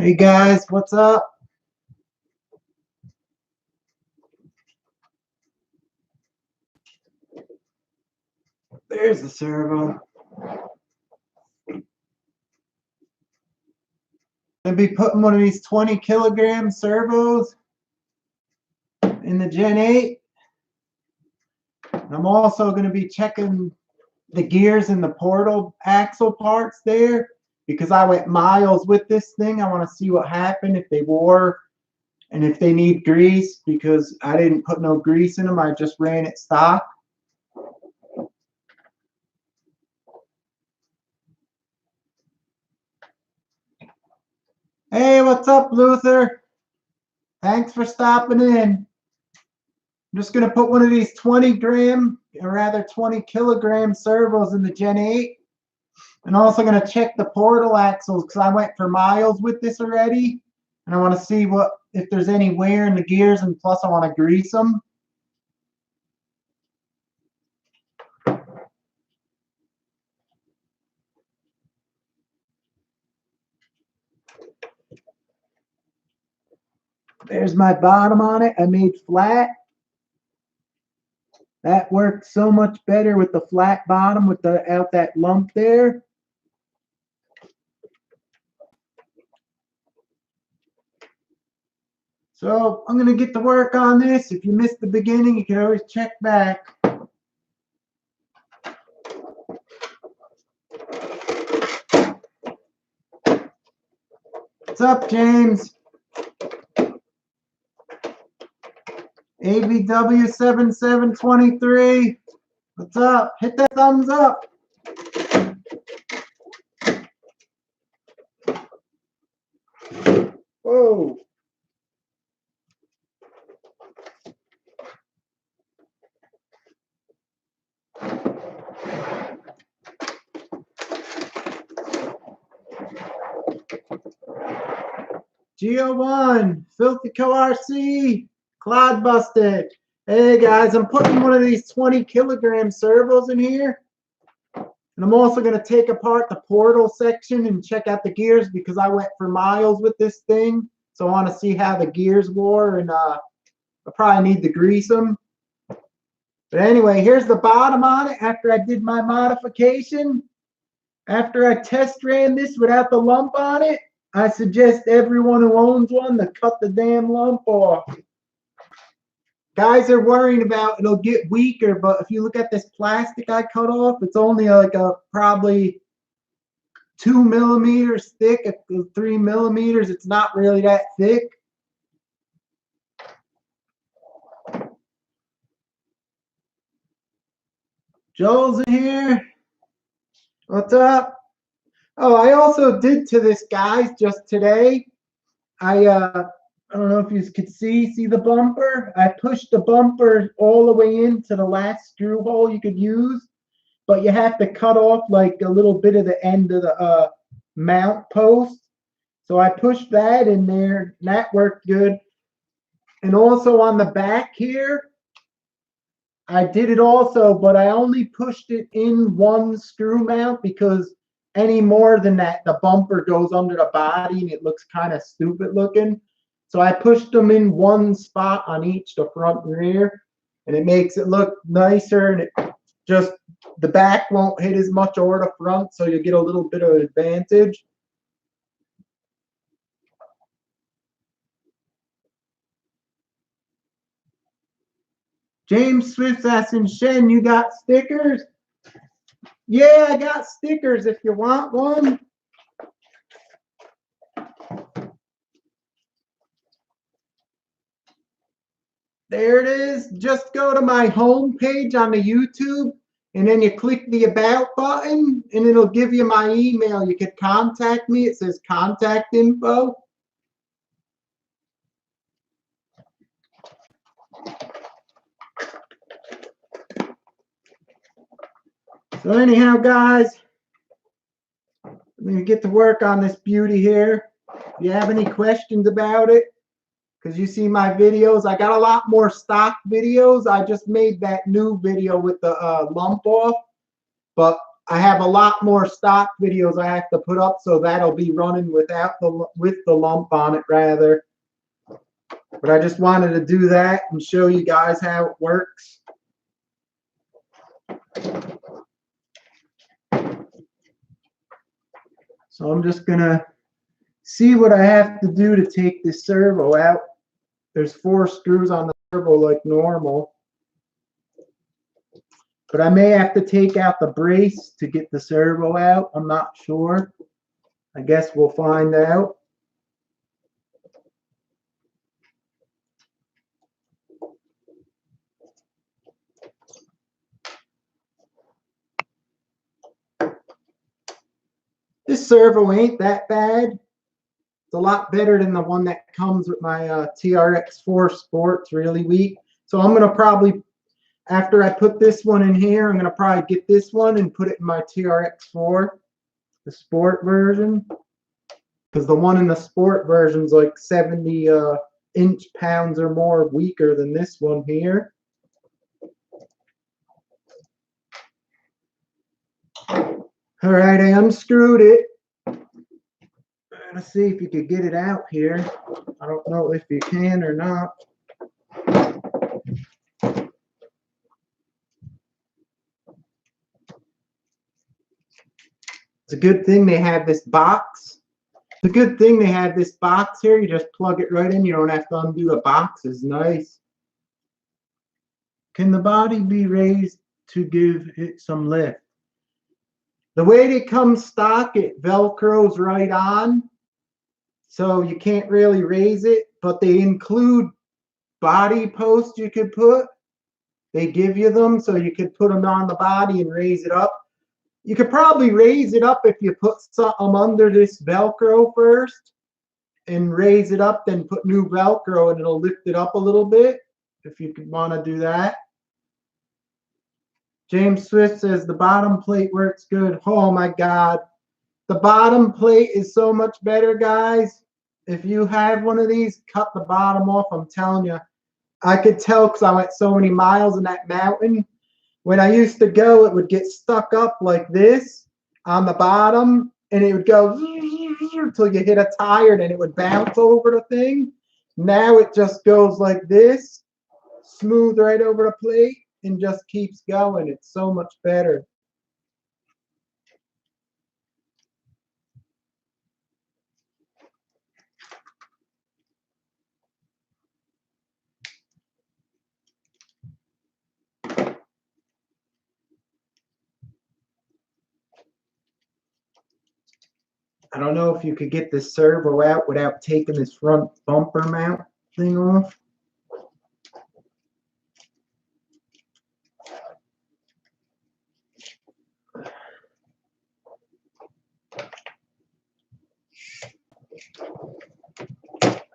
Hey guys, what's up? There's the servo. Gonna be putting one of these 20-kilogram servos in the Gen 8. I'm also gonna be checking the gears and the portal axle parts there because I went miles with this thing. I want to see what happened, if they wore and if they need grease, because I didn't put no grease in them. I just ran it stock. Hey, what's up, Luther? Thanks for stopping in. I'm just going to put one of these 20-kilogram servos in the Gen 8. And also going to check the portal axles because I went for miles with this already. And I want to see if there's any wear in the gears, and plus I want to grease them. There's my bottom on it. I made flat. That worked so much better with the flat bottom without that lump there. So I'm going to get to work on this. If you missed the beginning, you can always check back. What's up, James? ABW7723. What's up? Hit that thumbs up. Whoa. Geo1, Filthy Co RC, Cloud Busted. Hey guys, I'm putting one of these 20-kilogram servos in here. And I'm also going to take apart the portal section and check out the gears because I went for miles with this thing. So I want to see how the gears wore, and I probably need to grease them. But anyway, here's the bottom on it after I did my modification. After I test ran this without the lump on it, I suggest everyone who owns one to cut the damn lump off. Guys are worrying about it'll get weaker, but if you look at this plastic I cut off, it's only like probably 2 millimeters thick, 3 millimeters. It's not really that thick. Joel's in here. What's up? Oh, I also did to this, guys, just today. I don't know if you could see the bumper. I pushed the bumper all the way into the last screw hole you could use, but you have to cut off like a little bit of the end of the mount post. So I pushed that in there, and that worked good. And also on the back here, I did it also, but I only pushed it in one screw mount because any more than that, the bumper goes under the body and it looks kind of stupid looking. So I pushed them in one spot on each, the front and rear, and it makes it look nicer, and it just, the back won't hit as much over the front, so you get a little bit of advantage. James Swift's asking, Shen, you got stickers? Yeah, I got stickers if you want one. There it is. Just go to my home page on the YouTube, and then you click the About button, and it'll give you my email. You can contact me. It says contact info. So anyhow, guys, I'm going to get to work on this beauty here. If you have any questions about it, because you see my videos, I got a lot more stock videos. I just made that new video with the lump off, but I have a lot more stock videos I have to put up, so that'll be running without with the lump on it rather. But I just wanted to do that and show you guys how it works. So I'm just gonna see what I have to do to take this servo out. There's 4 screws on the servo like normal. But I may have to take out the brace to get the servo out. I'm not sure. I guess we'll find out. This servo ain't that bad. It's a lot better than the one that comes with my TRX4 Sport. It's really weak. So I'm going to probably, after I put this one in here, I'm going to probably get this one and put it in my TRX4, the Sport version. Because the one in the Sport version is like 70 inch-pounds or more weaker than this one here. All right, I unscrewed it. Let's see if you could get it out here. I don't know if you can or not. It's a good thing they have this box. It's a good thing they have this box here. You just plug it right in. You don't have to undo the box. It's nice. Can the body be raised to give it some lift? The way they come stock, it Velcros right on. So you can't really raise it, but they include body posts you could put. They give you them so you could put them on the body and raise it up. You could probably raise it up if you put something under this Velcro first and raise it up, then put new Velcro and it'll lift it up a little bit if you could want to do that. James Swift says the bottom plate works good. Oh my God. The bottom plate is so much better, guys. If you have one of these, cut the bottom off. I'm telling you. I could tell because I went so many miles in that mountain. When I used to go, it would get stuck up like this on the bottom, and it would go until you hit a tire, and it would bounce over the thing. Now it just goes like this, smooth right over the plate, and just keeps going. It's so much better. I don't know if you could get this servo out without taking this front bumper mount thing off.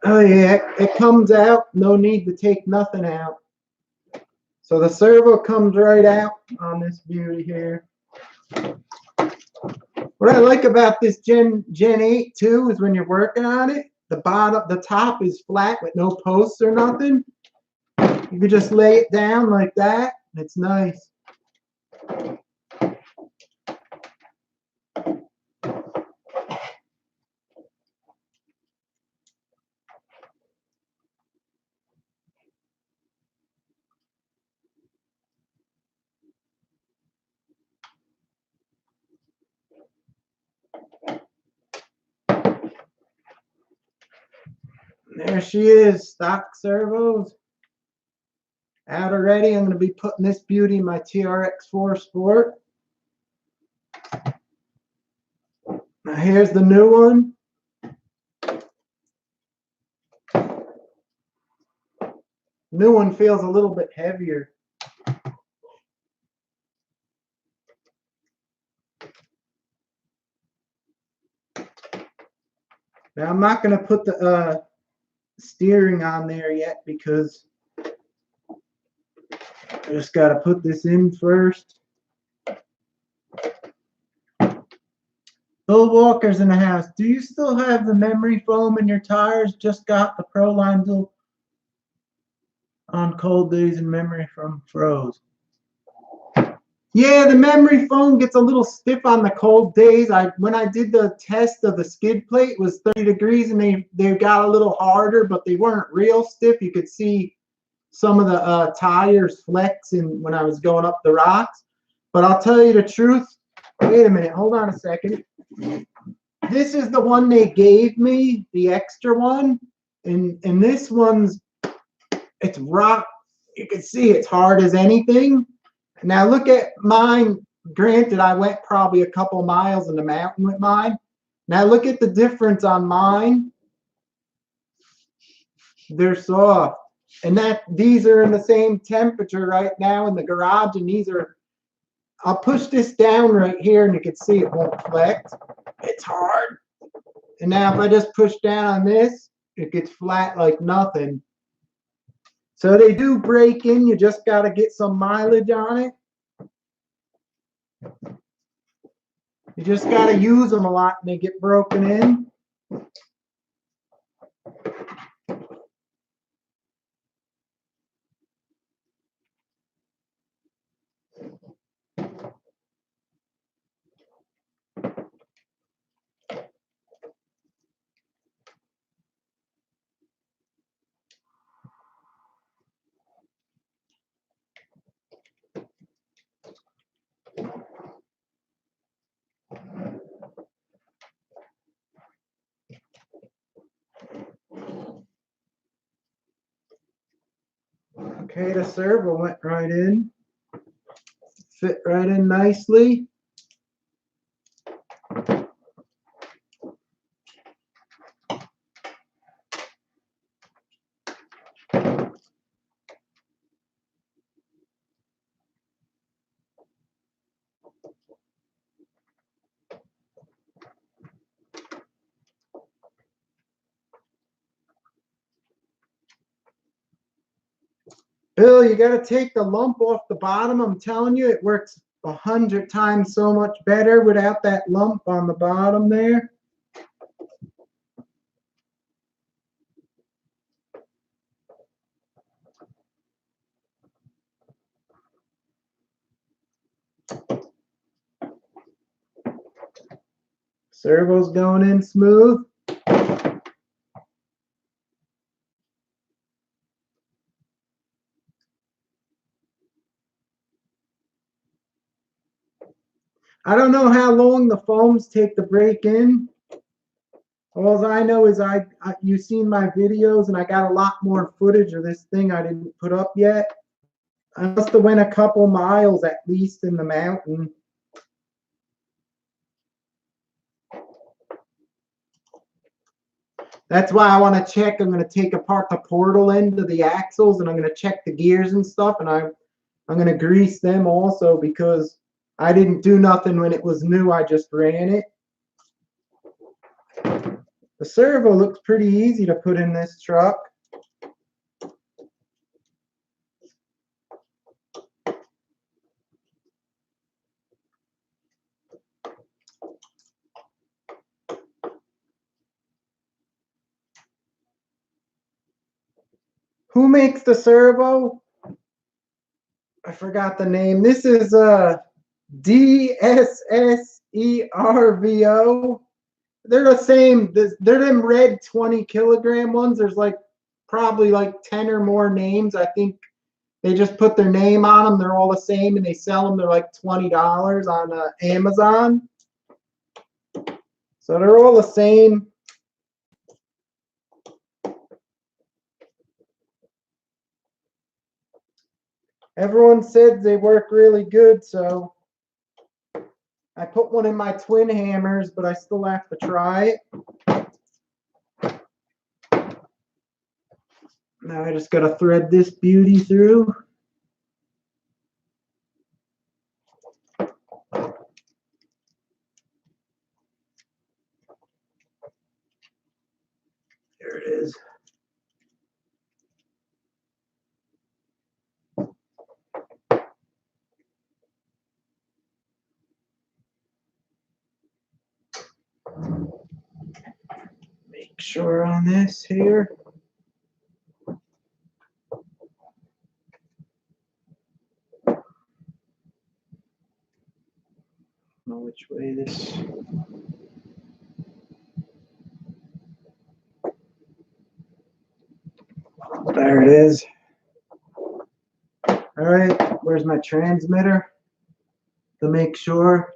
Oh yeah, it comes out. No need to take nothing out. So the servo comes right out on this beauty here. What I like about this Gen 8 too is when you're working on it, the top is flat with no posts or nothing. You can just lay it down like that. It's nice. There she is, stock servos. Out already. I'm going to be putting this beauty in my TRX4 Sport. Now here's the new one. New one feels a little bit heavier. Now I'm not going to put the steering on there yet because I just got to put this in first. Bill Walker's in the house. Do you still have the memory foam in your tires? Just got the Pro Line Bill on cold days and memory foam froze. Yeah, the memory foam gets a little stiff on the cold days. When I did the test of the skid plate, it was 30 degrees and they got a little harder, but they weren't real stiff. You could see some of the tires flexing when I was going up the rocks. But I'll tell you the truth. Wait a minute, hold on a second. This is the one they gave me, the extra one. And this one's, it's rock. You can see it's hard as anything. Now look at mine. Granted, I went probably a couple miles in the mountain with mine. Now look at the difference on mine. They're soft. And these are in the same temperature right now in the garage, and these are, I'll push this down right here and you can see it won't flex. It's hard. And now if I just push down on this, it gets flat like nothing. So they do break in, you just got to get some mileage on it. You just got to use them a lot and they get broken in. Okay, the servo went right in. Fit right in nicely. Bill, you got to take the lump off the bottom. I'm telling you, it works 100 times so much better without that lump on the bottom there. Servo's going in smooth. I don't know how long the foams take to break in. All I know is you've seen my videos and I got a lot more footage of this thing I didn't put up yet. I must have went a couple miles at least in the mountain. That's why I want to check. I'm going to take apart the portal end of the axles and I'm going to check the gears and stuff, and I'm going to grease them also because I didn't do nothing when it was new. I just ran it. The servo looks pretty easy to put in this truck. Who makes the servo? I forgot the name. This is DSLR. They're the same. They're them red 20 kilogram ones. There's like probably like 10 or more names. I think they just put their name on them. They're all the same and they sell them. They're like $20 on Amazon. So they're all the same. Everyone said they work really good, so I put one in my twin hammers, but I still have to try it. Now I just got to thread this beauty through. There it is. Make sure on this here. know which way this. There it is. All right, where's my transmitter? To make sure.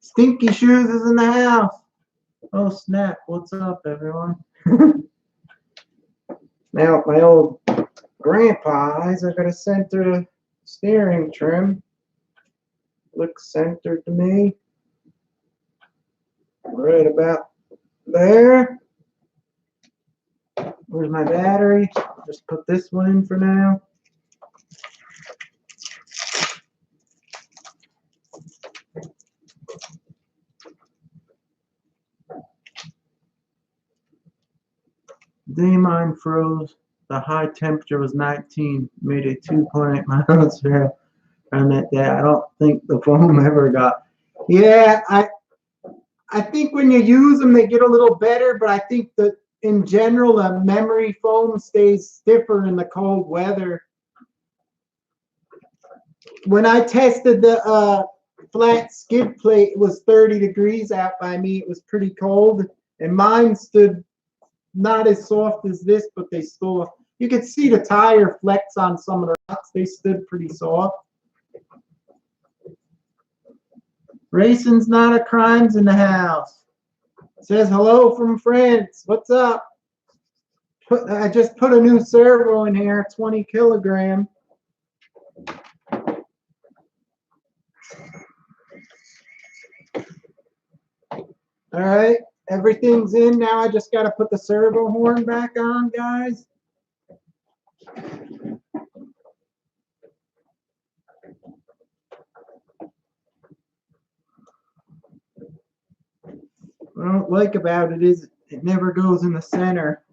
Stinky Shoes is in the house. Oh snap! What's up, everyone? Now my old grandpa eyes are gonna center the steering trim. Looks centered to me. Right about there. Where's my battery? Just put this one in for now. Day mine froze. The high temperature was 19. Made it 2.8 miles per hour on that day. I don't think the foam ever got. Yeah, I think when you use them, they get a little better, but I think that in general, the memory foam stays stiffer in the cold weather. When I tested the flat skid plate, it was 30 degrees out by me. It was pretty cold, and mine stood not as soft as this, but they still, you could see the tire flex on some of the rocks. They stood pretty soft. Racing's not a crime's in the house. Says hello from France. What's up? I just put a new servo in here, 20 kilogram. All right, everything's in now. I just got to put the servo horn back on, guys. What I don't like about it is it never goes in the center.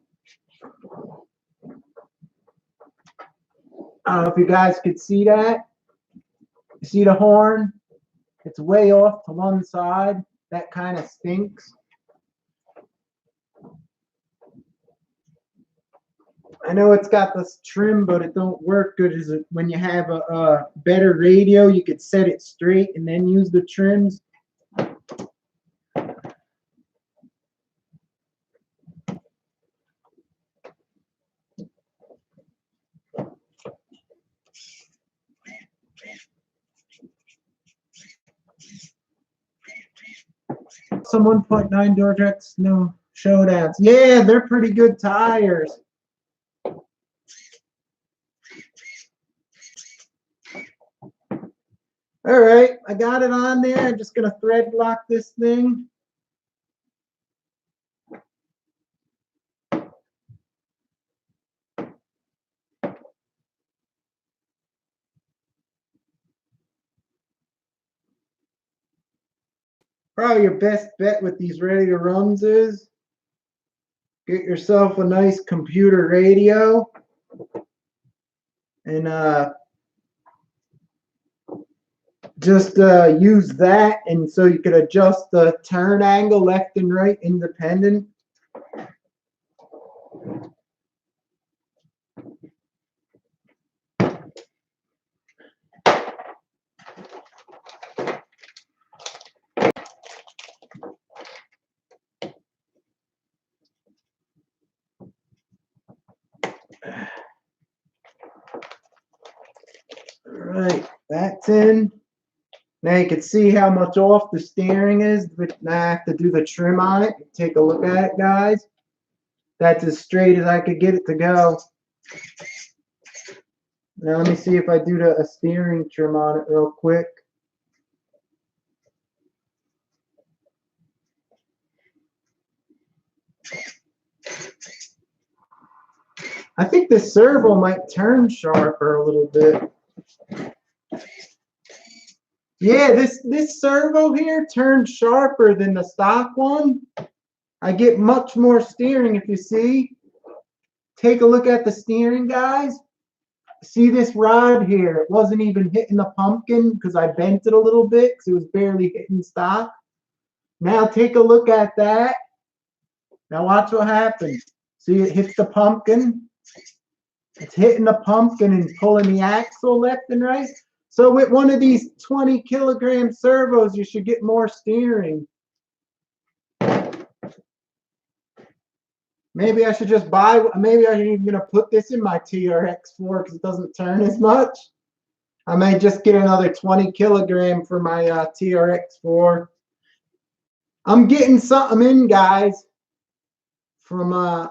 I don't know if you guys could see that. You see the horn? It's way off to one side. That kind of stinks. I know it's got this trim, but it don't work good. Is it when you have a better radio, you could set it straight and then use the trims. Some 1.9 door jacks, no showdowns. Yeah, they're pretty good tires. All right, I got it on there. I'm just gonna thread lock this thing. Probably your best bet with these ready to runs is get yourself a nice computer radio and just use that, and so you could adjust the turn angle left and right independent. All right, that's in. Now you can see how much off the steering is. Now I have to do the trim on it. Take a look at it, guys. That's as straight as I could get it to go. Now let me see if I do a steering trim on it real quick. I think this servo might turn sharper a little bit. Yeah, this servo here turns sharper than the stock one. I get much more steering if you see. Take a look at the steering, guys. See this rod here? It wasn't even hitting the pumpkin because I bent it a little bit because it was barely hitting stock. Now take a look at that. Now watch what happens. See, it hits the pumpkin. It's hitting the pumpkin and pulling the axle left and right. So with one of these 20 kilogram servos, you should get more steering. Maybe I should just buy, maybe I'm even going to put this in my TRX4 because it doesn't turn as much. I may just get another 20 kilogram for my TRX4. I'm getting something in, guys, from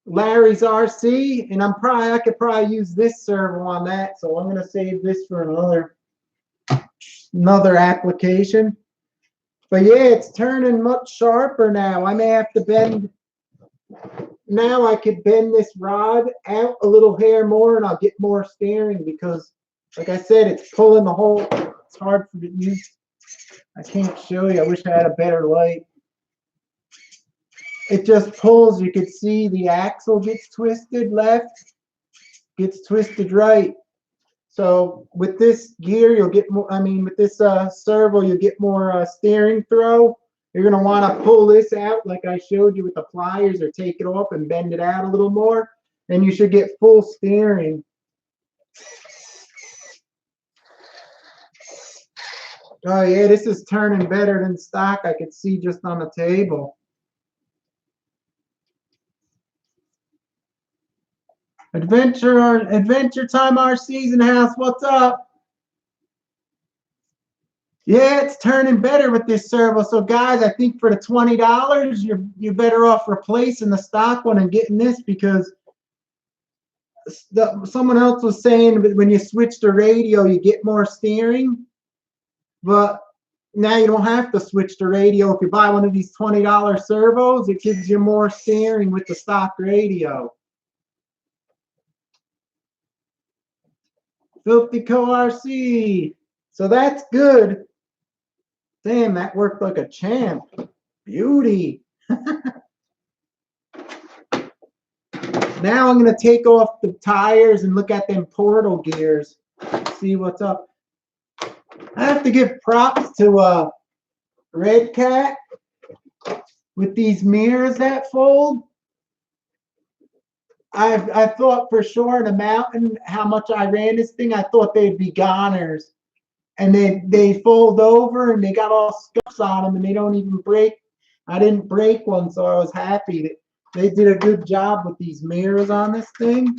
Larry's RC, and I could probably use this servo on that, so I'm gonna save this for another application. But yeah, it's turning much sharper now. I may have to bend. Now I could bend this rod out a little hair more, and I'll get more steering because, like I said, it's pulling the whole. It's hard for the use. I can't show you. I wish I had a better light. It just pulls. You could see the axle gets twisted left, gets twisted right. So with this gear, you'll get more. I mean, with this servo, you'll get more steering throw. You're gonna want to pull this out like I showed you with the pliers, or take it off and bend it out a little more, and you should get full steering. Oh yeah, this is turning better than stock. I could see just on the table. Adventure Time RC's in the house. What's up? Yeah, it's turning better with this servo. So guys, I think for the $20, you're better off replacing the stock one and getting this, because someone else was saying that when you switch the radio, you get more steering. But now you don't have to switch the radio. If you buy one of these $20 servos, it gives you more steering with the stock radio. Filthy Co RC. So that's good. Damn, that worked like a champ. Beauty. Now I'm going to take off the tires and look at them portal gears. See what's up. I have to give props to Redcat with these mirrors that fold. I thought for sure in the mountain how much I ran this thing, I thought they'd be goners. And they fold over and they got all scuffs on them and they don't even break. I didn't break one, so I was happy that they did a good job with these mirrors on this thing.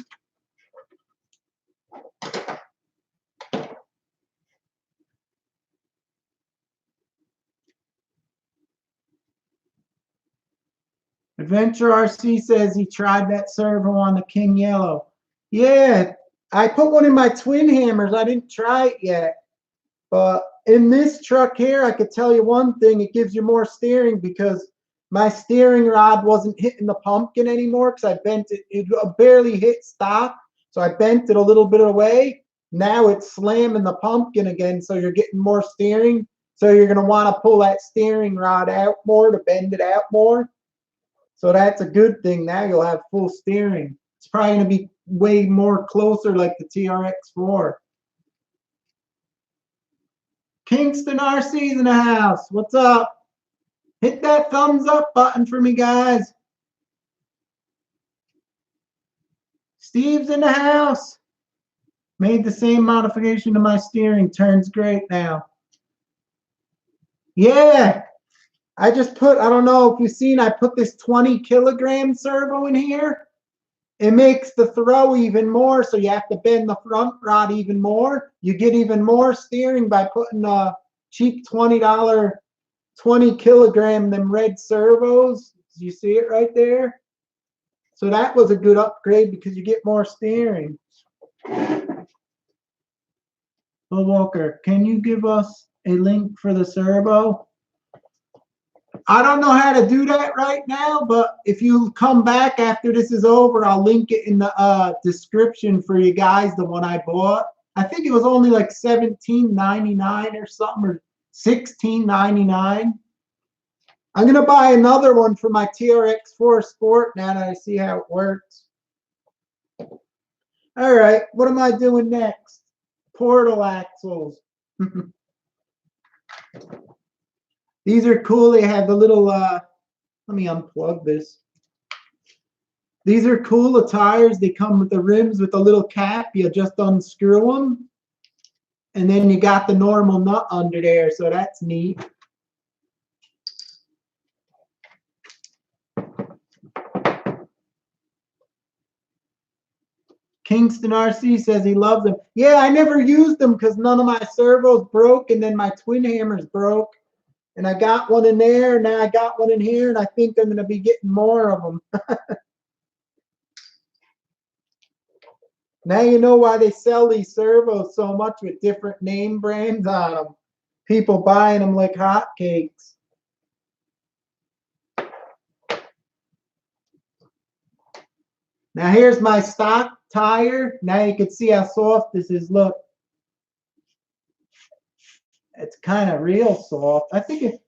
Adventure RC says he tried that servo on the King Yellow. Yeah, I put one in my twin hammers. I didn't try it yet. But in this truck here, I could tell you one thing. It gives you more steering because my steering rod wasn't hitting the pumpkin anymore because I bent it. It barely hit stock. So I bent it a little bit away. Now it's slamming the pumpkin again. So you're getting more steering. So you're going to want to pull that steering rod out more to bend it out more. So that's a good thing. Now you'll have full steering. It's probably going to be way more closer like the TRX4. Kingston RC's in the house. What's up? Hit that thumbs up button for me, guys. Steve's in the house. Made the same modification to my steering. Turns great now. Yeah. I just put, I don't know if you've seen, I put this 20 kilogram servo in here. It makes the throw even more, so you have to bend the front rod even more. You get even more steering by putting a cheap $20 20 kilogram them red servos. You see it right there? So that was a good upgrade because you get more steering. Bill Walker, can you give us a link for the servo? I don't know how to do that right now, but if you come back after this is over, I'll link it in the description for you guys, the one I bought. I think it was only like $17.99 or something, or $16.99. I'm going to buy another one for my TRX4 Sport now that I see how it works. All right, what am I doing next? Portal axles. These are cool. They have the little, let me unplug this. These are cool, the tires. They come with the rims with a little cap. You just unscrew them. And then you got the normal nut under there, so that's neat. Kingston RC says he loves them. Yeah, I never used them because none of my servos broke, and then my twin hammers broke. And I got one in there, and now I got one in here, and I think I'm going to be getting more of them. Now you know why they sell these servos so much with different name brands on them. People buying them like hotcakes. Now here's my stock tire. Now you can see how soft this is. Look. It's kind of real soft. I think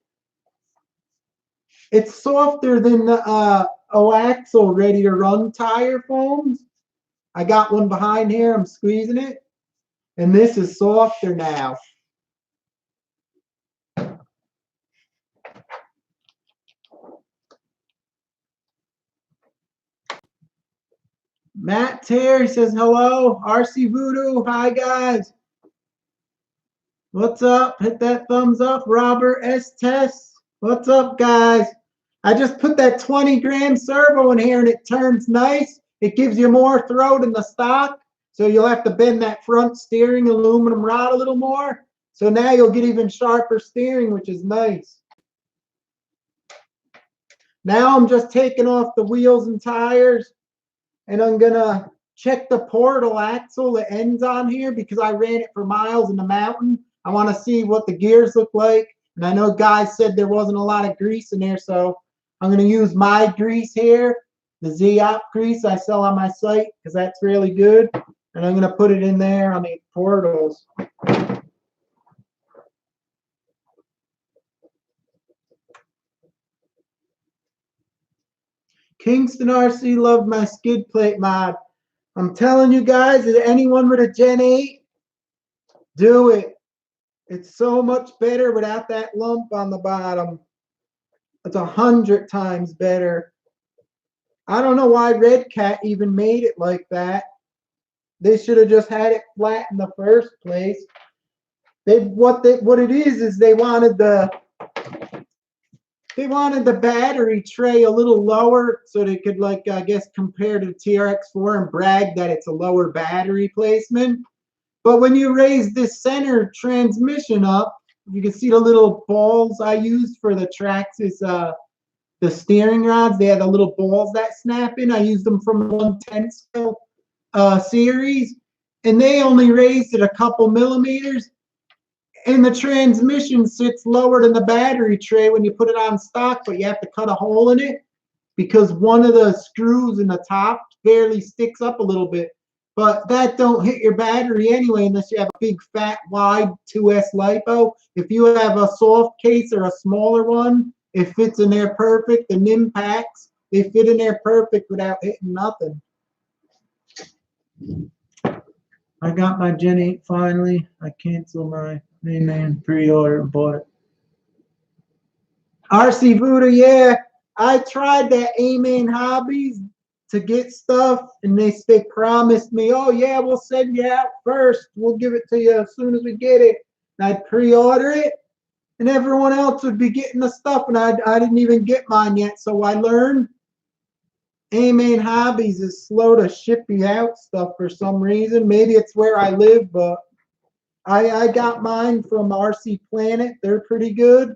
it's softer than the Oaxle ready to run tire foams. I got one behind here. I'm squeezing it. And this is softer now. Matt Terry says hello. RC Voodoo. Hi, guys. What's up? Hit that thumbs up. Robert S. Tess. What's up, guys? I just put that 20-gram servo in here, and it turns nice. It gives you more throw than the stock, so you'll have to bend that front steering aluminum rod a little more. So now you'll get even sharper steering, which is nice. Now I'm just taking off the wheels and tires, and I'm going to check the portal axle that ends on here because I ran it for miles in the mountain. I want to see what the gears look like. And I know guys said there wasn't a lot of grease in there, so I'm going to use my grease here, the Z-Op grease I sell on my site because that's really good. And I'm going to put it in there on the portals. Kingston RC loved my skid plate mod. I'm telling you guys, is anyone with a Gen 8, do it. It's so much better without that lump on the bottom. It's 100 times better. I don't know why Redcat even made it like that. They should have just had it flat in the first place. What it is they wanted the battery tray a little lower so they could, like, I guess, compare to the TRX4 and brag that it's a lower battery placement. But when you raise this center transmission up, you can see the little balls I used for the Traxxas, the steering rods. They had the little balls that snap in. I used them from the 110 scale series, and they only raised it a couple millimeters. And the transmission sits lower than the battery tray when you put it on stock, but you have to cut a hole in it because one of the screws in the top barely sticks up a little bit. But that don't hit your battery anyway unless you have a big, fat, wide 2S LiPo. If you have a soft case or a smaller one, it fits in there perfect. The NIM packs, they fit in there perfect without hitting nothing. I got my Gen 8 finally. I canceled my A-Man pre-order and bought it. RC Voodoo, yeah. I tried that A-Man Hobbies to get stuff, and they promised me, oh yeah, we'll send you out first. We'll give it to you as soon as we get it. And I'd pre-order it, and everyone else would be getting the stuff, and I didn't even get mine yet. So I learned A-Man Hobbies is slow to ship you out stuff for some reason. Maybe it's where I live, but I got mine from RC Planet. They're pretty good.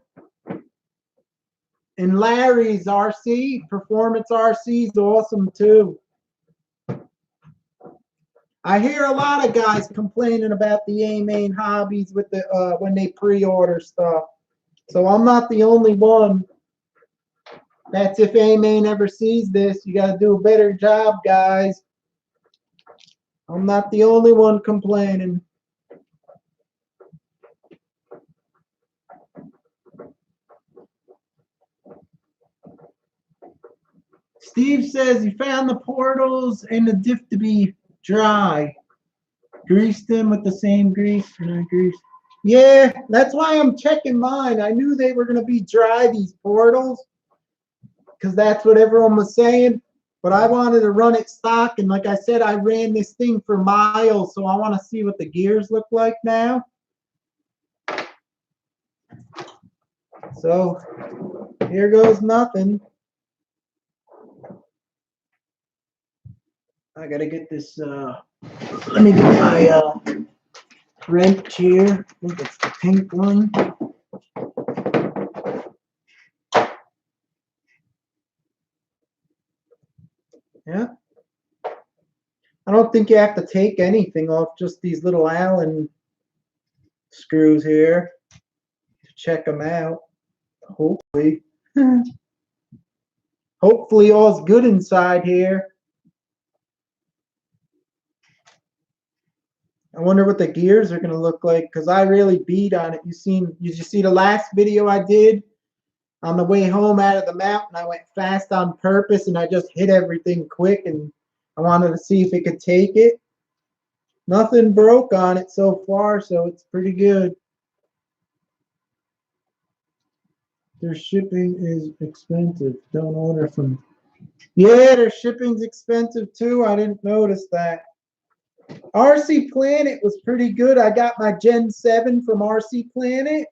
And Larry's RC, Performance RC, is awesome too. I hear a lot of guys complaining about the A-Man Hobbies with the when they pre-order stuff. So I'm not the only one. That's if A-Man ever sees this. You got to do a better job, guys. I'm not the only one complaining. Steve says he found the portals and the diff to be dry. Greased them with the same grease. Yeah, that's why I'm checking mine. I knew they were going to be dry, these portals, because that's what everyone was saying. But I wanted to run it stock, and like I said, I ran this thing for miles, so I want to see what the gears look like now. So here goes nothing. I gotta get this, let me get my wrench here. I think it's the pink one. Yeah. I don't think you have to take anything off, just these little Allen screws here to check them out. Hopefully. Hopefully all's good inside here. I wonder what the gears are gonna look like, because I really beat on it. Did you see the last video I did? On the way home out of the mountain, I went fast on purpose and I just hit everything quick, and I wanted to see if it could take it. Nothing broke on it so far, so it's pretty good. Their shipping is expensive. Don't order from. Yeah, their shipping's expensive too. I didn't notice that. RC Planet was pretty good. I got my Gen 7 from RC Planet.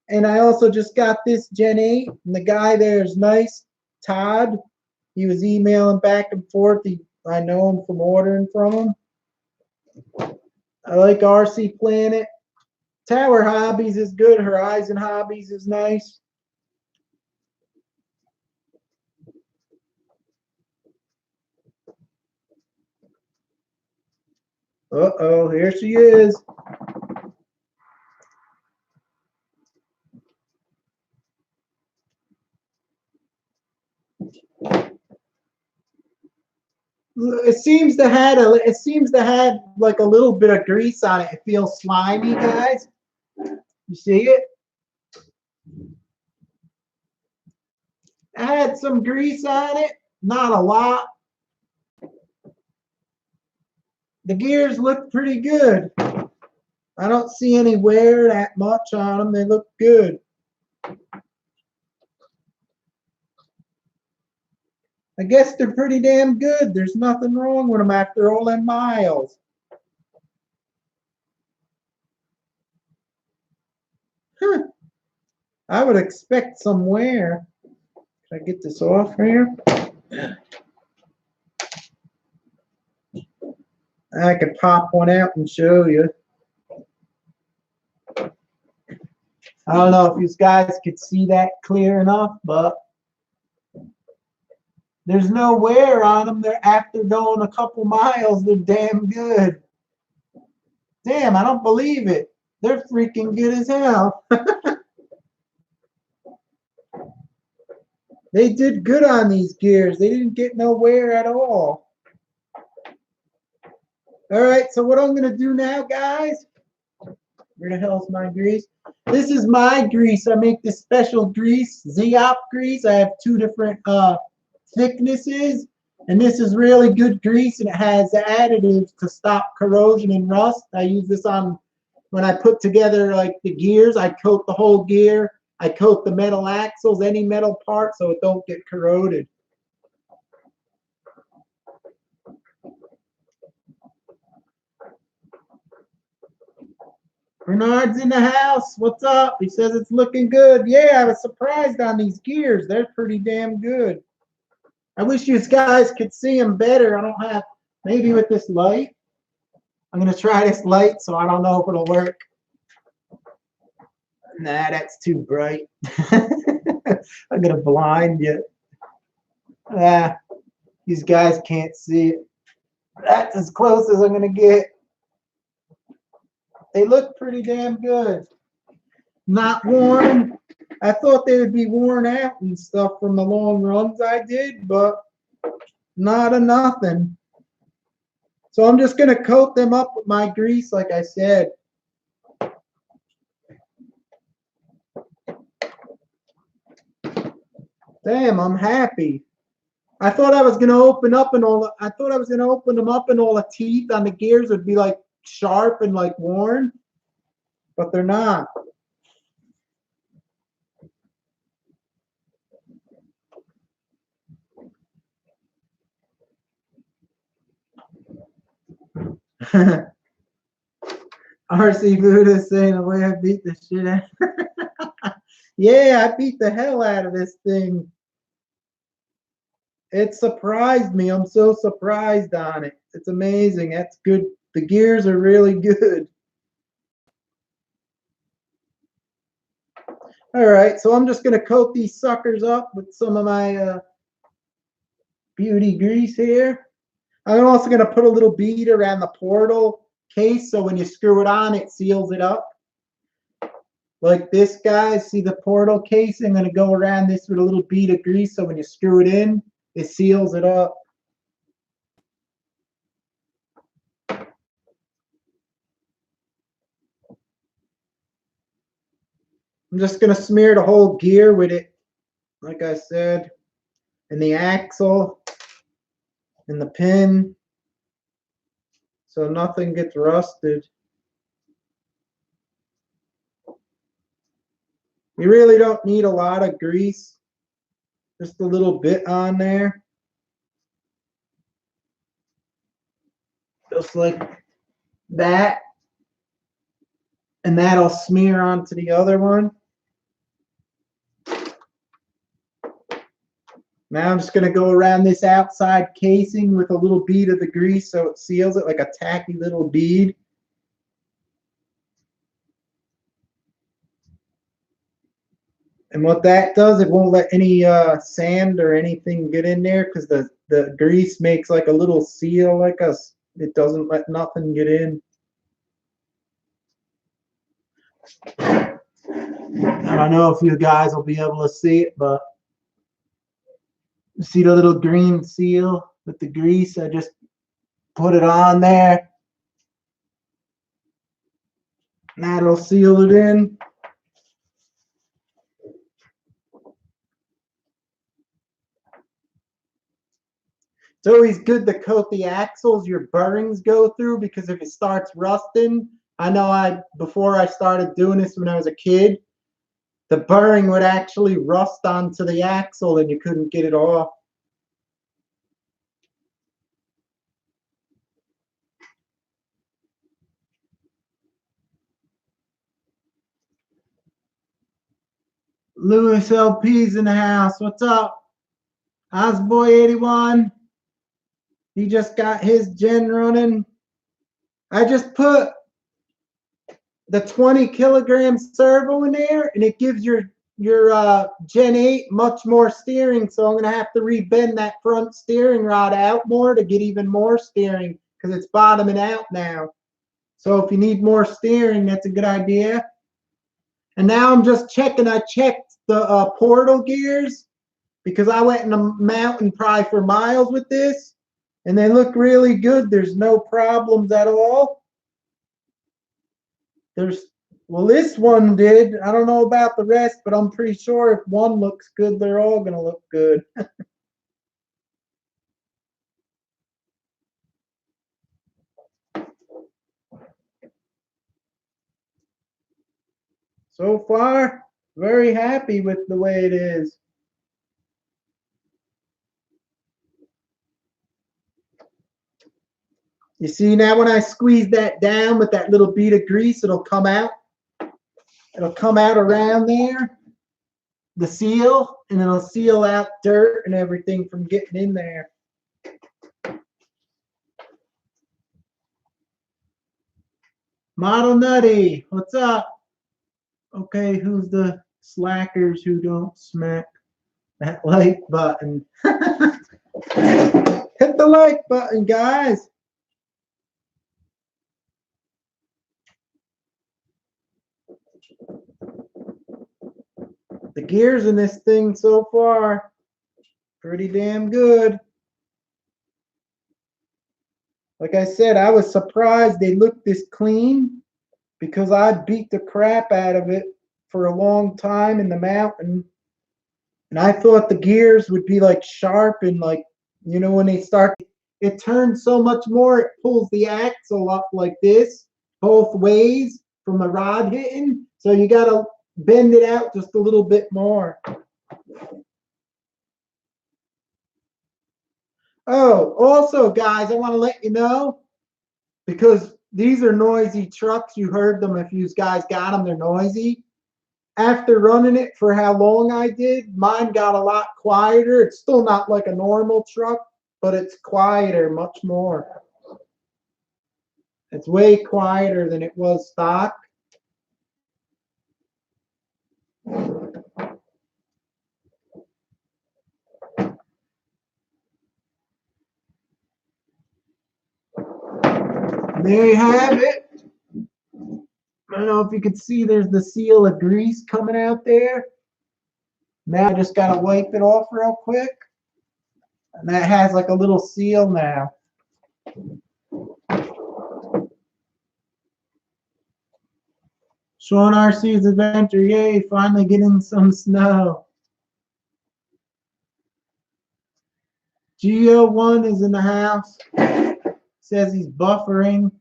And I also just got this Gen 8. And the guy there is nice. Todd. He was emailing back and forth. I know him from ordering from him. I like RC Planet. Tower Hobbies is good. Horizon Hobbies is nice. Uh-oh, here she is. It seems to have like a little bit of grease on it. It feels slimy, guys. You see it? I had some grease on it, not a lot. The gears look pretty good. I don't see any wear that much on them. They look good. I guess they're pretty damn good. There's nothing wrong with them after all them miles. Huh. I would expect some wear. Can I get this off here? I could pop one out and show you. I don't know if you guys could see that clear enough, but there's no wear on them. They're after going a couple miles, they're damn good. Damn, I don't believe it. They're freaking good as hell. They did good on these gears. They didn't get no wear at all. All right, so what I'm going to do now, guys, where the hell's my grease? This is my grease. I make this special grease, Zeop grease. I have two different thicknesses, and this is really good grease, and it has additives to stop corrosion and rust. I use this on when I put together like the gears. I coat the whole gear. I coat the metal axles, any metal part, so it don't get corroded. Bernard's in the house. What's up? He says it's looking good. Yeah, I was surprised on these gears. They're pretty damn good. I wish you guys could see them better. I don't have, maybe with this light. I'm going to try this light, so I don't know if it'll work. Nah, that's too bright. I'm going to blind you. Ah, these guys can't see it. That's as close as I'm going to get. They look pretty damn good. Not worn. I thought they would be worn out and stuff from the long runs I did, but not a nothing. So I'm just going to coat them up with my grease, like I said. Damn, I'm happy. I thought I was going to open up and all. I thought I was going to open them up and all the teeth on the gears would be like sharp and like worn, but they're not. RC Buddha saying the way I beat the shit out. Yeah, I beat the hell out of this thing. It surprised me. I'm so surprised on it. It's amazing. That's good. The gears are really good. All right, so I'm just going to coat these suckers up with some of my beauty grease here. I'm also going to put a little bead around the portal case so when you screw it on, it seals it up. Like this, guys. See the portal case? I'm going to go around this with a little bead of grease so when you screw it in, it seals it up. I'm just going to smear the whole gear with it, like I said, and the axle and the pin so nothing gets rusted. You really don't need a lot of grease, just a little bit on there. Just like that. And that'll smear onto the other one. Now I'm just going to go around this outside casing with a little bead of the grease so it seals it like a tacky little bead. And what that does, it won't let any sand or anything get in there because the grease makes like a little seal, like it doesn't let nothing get in. I don't know if you guys will be able to see it, but see the little green seal with the grease? I just put it on there. And that'll seal it in. It's always good to coat the axles your bearings go through because if it starts rusting, I know before I started doing this when I was a kid, the bearing would actually rust onto the axle and you couldn't get it off. Lewis LP's in the house. What's up? Boy-MM1. He just got his gen running. I just put the 20 kilogram servo in there, and it gives your Gen 8 much more steering. So I'm going to have to rebend that front steering rod out more to get even more steering because it's bottoming out now. So if you need more steering, that's a good idea. And now I'm just checking. I checked the portal gears because I went in the mountain probably for miles with this, and they look really good. There's no problems at all. Well, this one did. I don't know about the rest, but I'm pretty sure if one looks good, they're all going to look good. So far, very happy with the way it is. You see now when I squeeze that down with that little bead of grease, it'll come out. It'll come out around there, the seal, and it'll seal out dirt and everything from getting in there. Model Nutty, what's up? Okay, who's the slackers who don't smack that like button? Hit the like button, guys. The gears in this thing so far, pretty damn good. Like I said, I was surprised they looked this clean because I beat the crap out of it for a long time in the mountain. And I thought the gears would be like sharp and like, you know, when they start, it turns so much more, it pulls the axle up like this, both ways from the rod hitting. So you got to bend it out just a little bit more. Oh, also, guys, I want to let you know, because these are noisy trucks. You heard them if you guys got them. They're noisy. after running it for how long I did, mine got a lot quieter. It's still not like a normal truck, but it's quieter, much more. It's way quieter than it was stock. There you have it. I don't know if you can see there's the seal of grease coming out there. Now I just gotta wipe it off real quick. And that has like a little seal now. Sean RC's adventure, yay, finally getting some snow. Geo1 is in the house. Says he's buffering.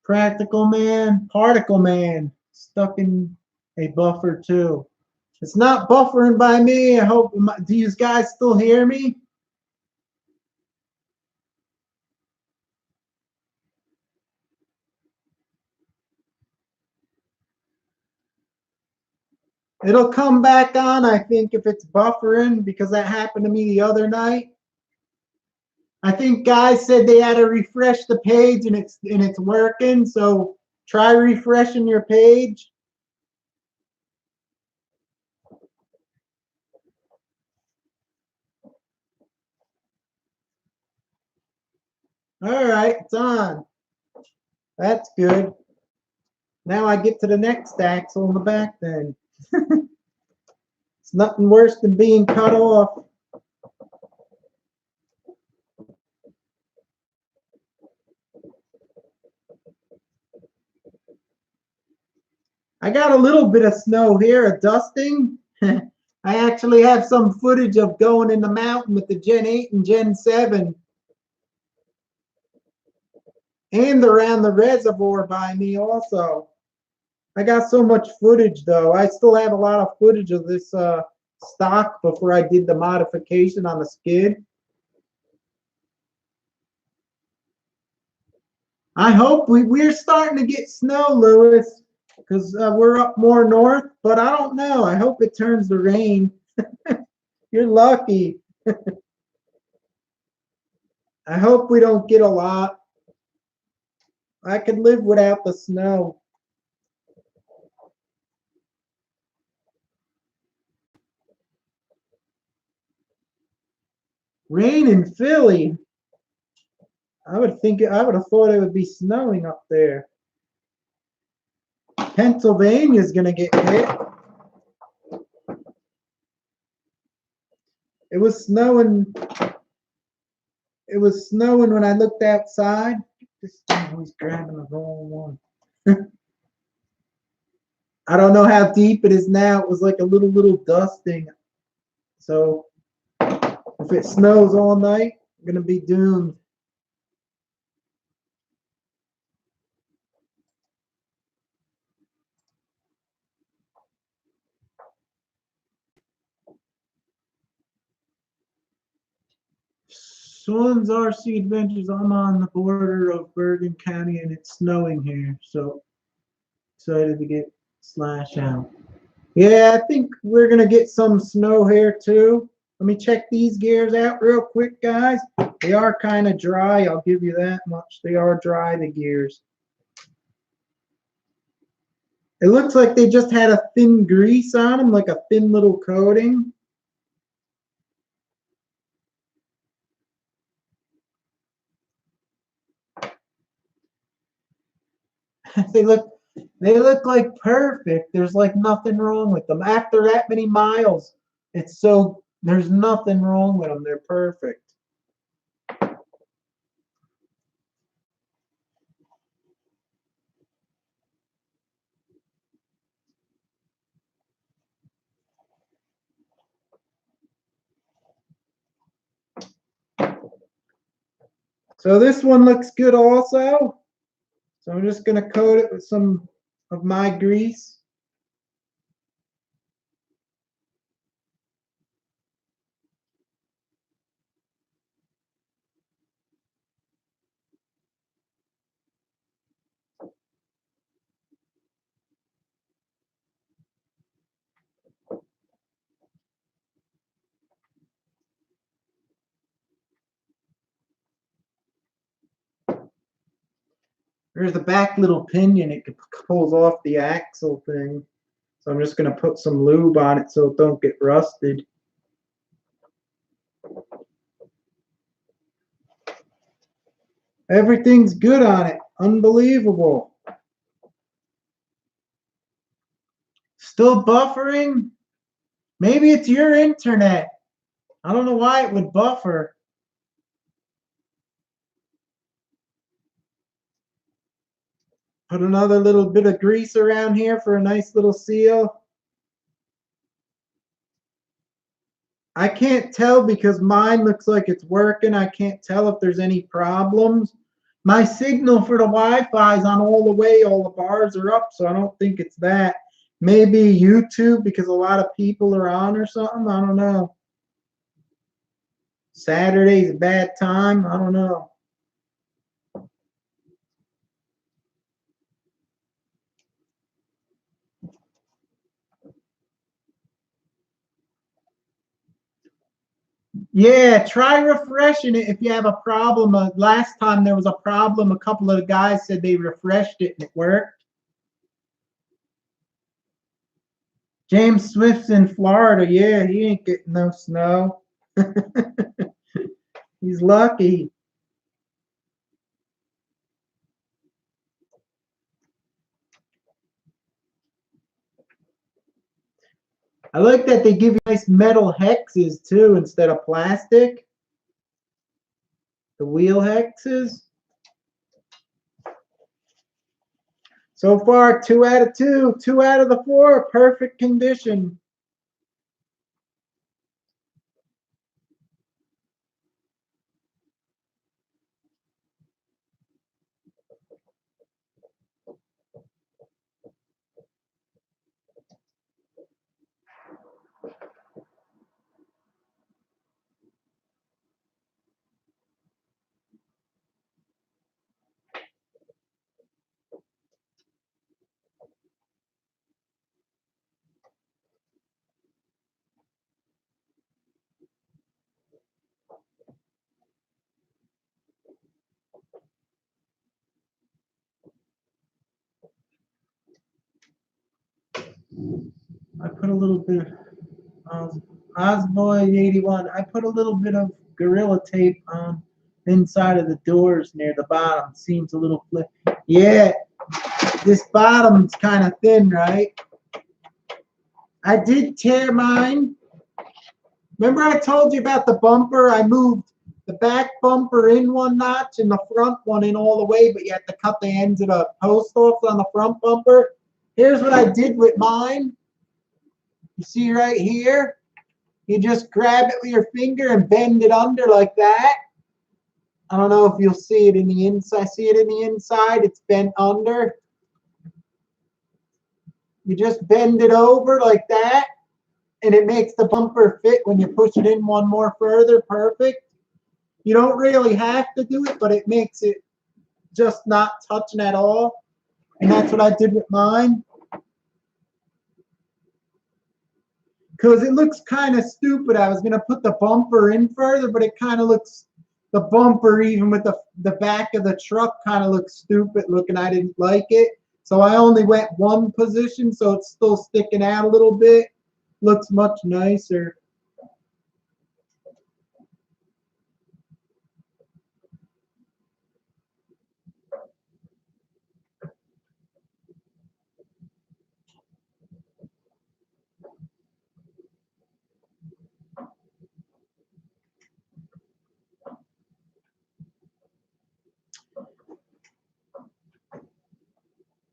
Practical Man, Particle Man, stuck in a buffer too. It's not buffering by me. I hope, do you guys still hear me? It'll come back on, I think, if it's buffering, because that happened to me the other night. I think guys said they had to refresh the page and it's working, so try refreshing your page. All right, it's on. That's good. Now I get to the next axle in the back then. It's nothing worse than being cut off. I got a little bit of snow here, a dusting. I actually have some footage of going in the mountain with the Gen 8 and Gen 7. And around the reservoir by me also. I got so much footage though. I still have a lot of footage of this stock before I did the modification on the skid. I hope we're starting to get snow, Lewis, because we're up more north, but I don't know. I hope it turns to rain. You're lucky. I hope we don't get a lot. I could live without the snow. Rain in Philly. I would have thought it would be snowing up there. Pennsylvania's gonna get hit. It was snowing. It was snowing when I looked outside. This thing was grabbing the wrong one. I don't know how deep it is now. It was like a little dusting. So if it snows all night, I'm gonna be doomed. Sean's RC Adventures. I'm on the border of Bergen County and it's snowing here. So excited to get slash out. Yeah, I think we're gonna get some snow here too. Let me check these gears out real quick, guys. They are kind of dry, I'll give you that much. They are dry, the gears. It looks like they just had a thin grease on them, like a thin little coating. They look like perfect. There's like nothing wrong with them. After that many miles, there's nothing wrong with them. They're perfect. So this one looks good also. So I'm just gonna coat it with some of my grease. There's the back little pinion. It pulls off the axle thing. So I'm just going to put some lube on it so it don't get rusted. Everything's good on it. Unbelievable. Still buffering? Maybe it's your internet. I don't know why it would buffer. Put another little bit of grease around here for a nice little seal. I can't tell because mine looks like it's working. I can't tell if there's any problems. My signal for the Wi-Fi is on all the way. All the bars are up, so I don't think it's that. Maybe YouTube because a lot of people are on or something. I don't know. Saturday's a bad time. I don't know. Yeah, try refreshing it if you have a problem. Last time there was a problem. A couple of the guys said they refreshed it and it worked. James Swift's in Florida. Yeah, he ain't getting no snow. He's lucky. I like that they give you nice metal hexes too instead of plastic. The wheel hexes. So far, 2 out of 2. 2 out of the 4. Perfect condition. I put a little bit of Osboy-81. I put a little bit of Gorilla Tape on inside of the doors near the bottom. Seems a little flip. Yeah, this bottom's kind of thin, right? I did tear mine. Remember I told you about the bumper? I moved the back bumper in 1 notch and the front one in all the way, but you have to cut the ends of the post off on the front bumper. Here's what I did with mine. You see right here? You just grab it with your finger and bend it under like that. I don't know if you'll see it in the inside. See it in the inside? It's bent under. You just bend it over like that, and it makes the bumper fit when you push it in one more further. Perfect. You don't really have to do it, but it makes it just not touching at all. And that's what I did with mine. Because it looks kind of stupid. I was going to put the bumper in further, but it kind of looks, the bumper even with the back of the truck kind of looks stupid looking. I didn't like it. So I only went 1 position, so it's still sticking out a little bit. Looks much nicer.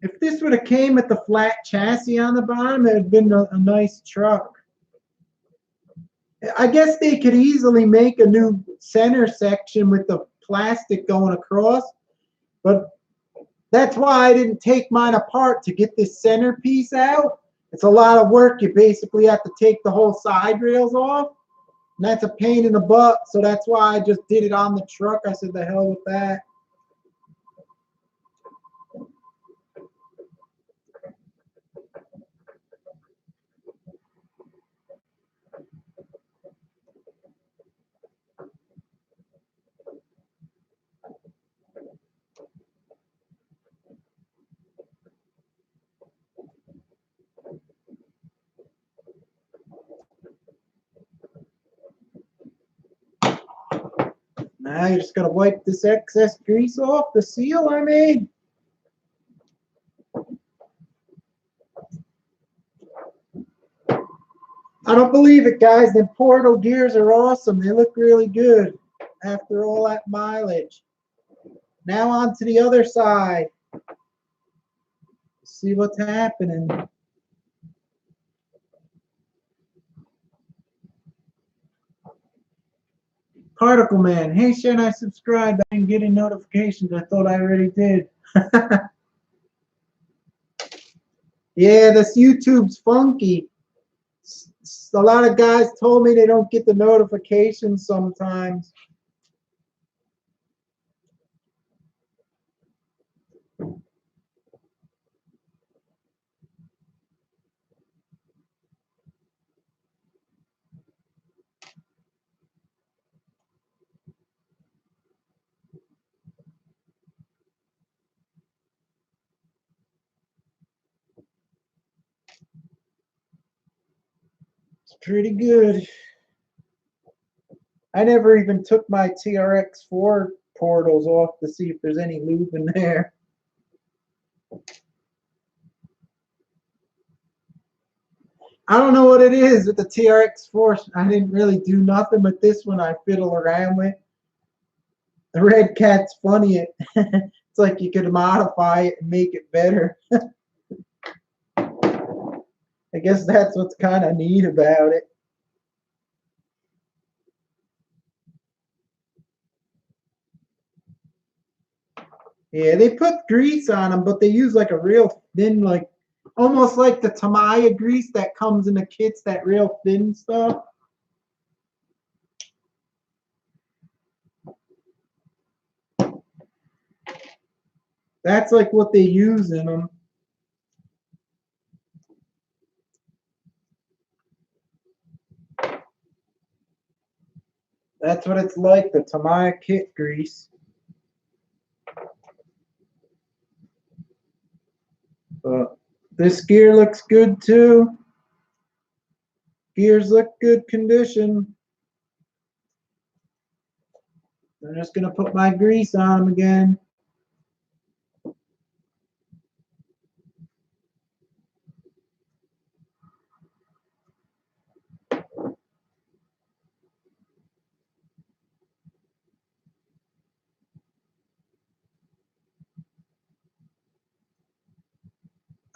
If this would have came with the flat chassis on the bottom, it would have been a nice truck. I guess they could easily make a new center section with the plastic going across, but that's why I didn't take mine apart to get this center piece out. It's a lot of work. You basically have to take the whole side rails off, and that's a pain in the butt, so that's why I just did it on the truck. I said, the hell with that. Now you're just gonna wipe this excess grease off the seal I made. I don't believe it, guys. The portal gears are awesome. They look really good after all that mileage. Now on to the other side. See what's happening. Particle Man. Hey, Shen, I subscribed. I didn't get any notifications. I thought I already did. Yeah, this YouTube's funky. A lot of guys told me they don't get the notifications sometimes. It's pretty good. I never even took my TRX4 portals off to see if there's any lube in there. I don't know what it is with the TRX4. I didn't really do nothing with this one. I fiddle around with. The Redcat's funny. It's like you could modify it and make it better. I guess that's what's kind of neat about it. Yeah, they put grease on them, but they use like a real thin, like almost like the Tamiya grease that comes in the kits, that real thin stuff. That's like what they use in them. That's what it's like, the Tamiya kit grease. But this gear looks good too. Gears look good condition. I'm just gonna put my grease on them again.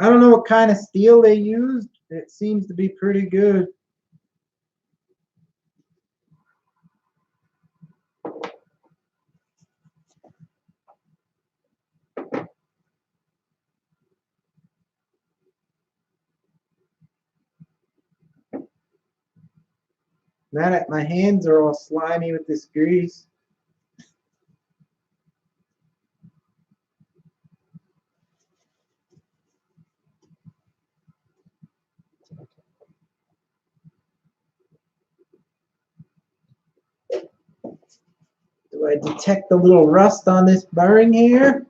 I don't know what kind of steel they used. It seems to be pretty good. Now that my hands are all slimy with this grease. Do I detect a little rust on this bearing here?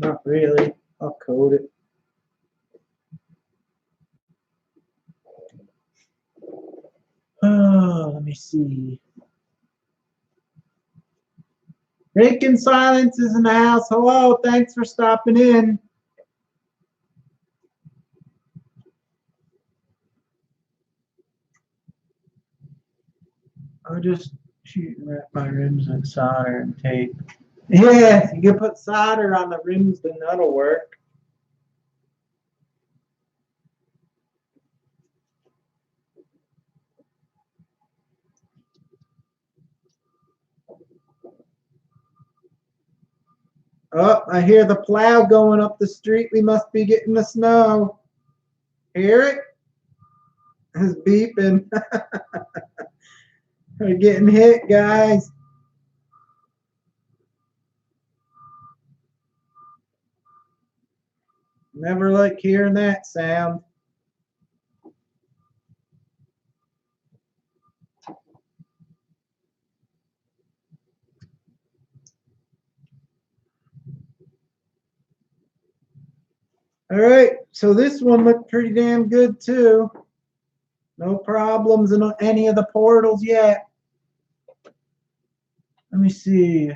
Not really. I'll coat it. Oh, let me see. Rankin Silence is in the house. Hello, thanks for stopping in. I'll just wrap my rims in solder and tape. Yeah, you can put solder on the rims, then that'll work. Oh, I hear the plow going up the street. We must be getting the snow. Hear it? It's beeping. We're getting hit, guys. Never like hearing that sound. All right, so this one looked pretty damn good too. No problems in any of the portals yet. Let me see.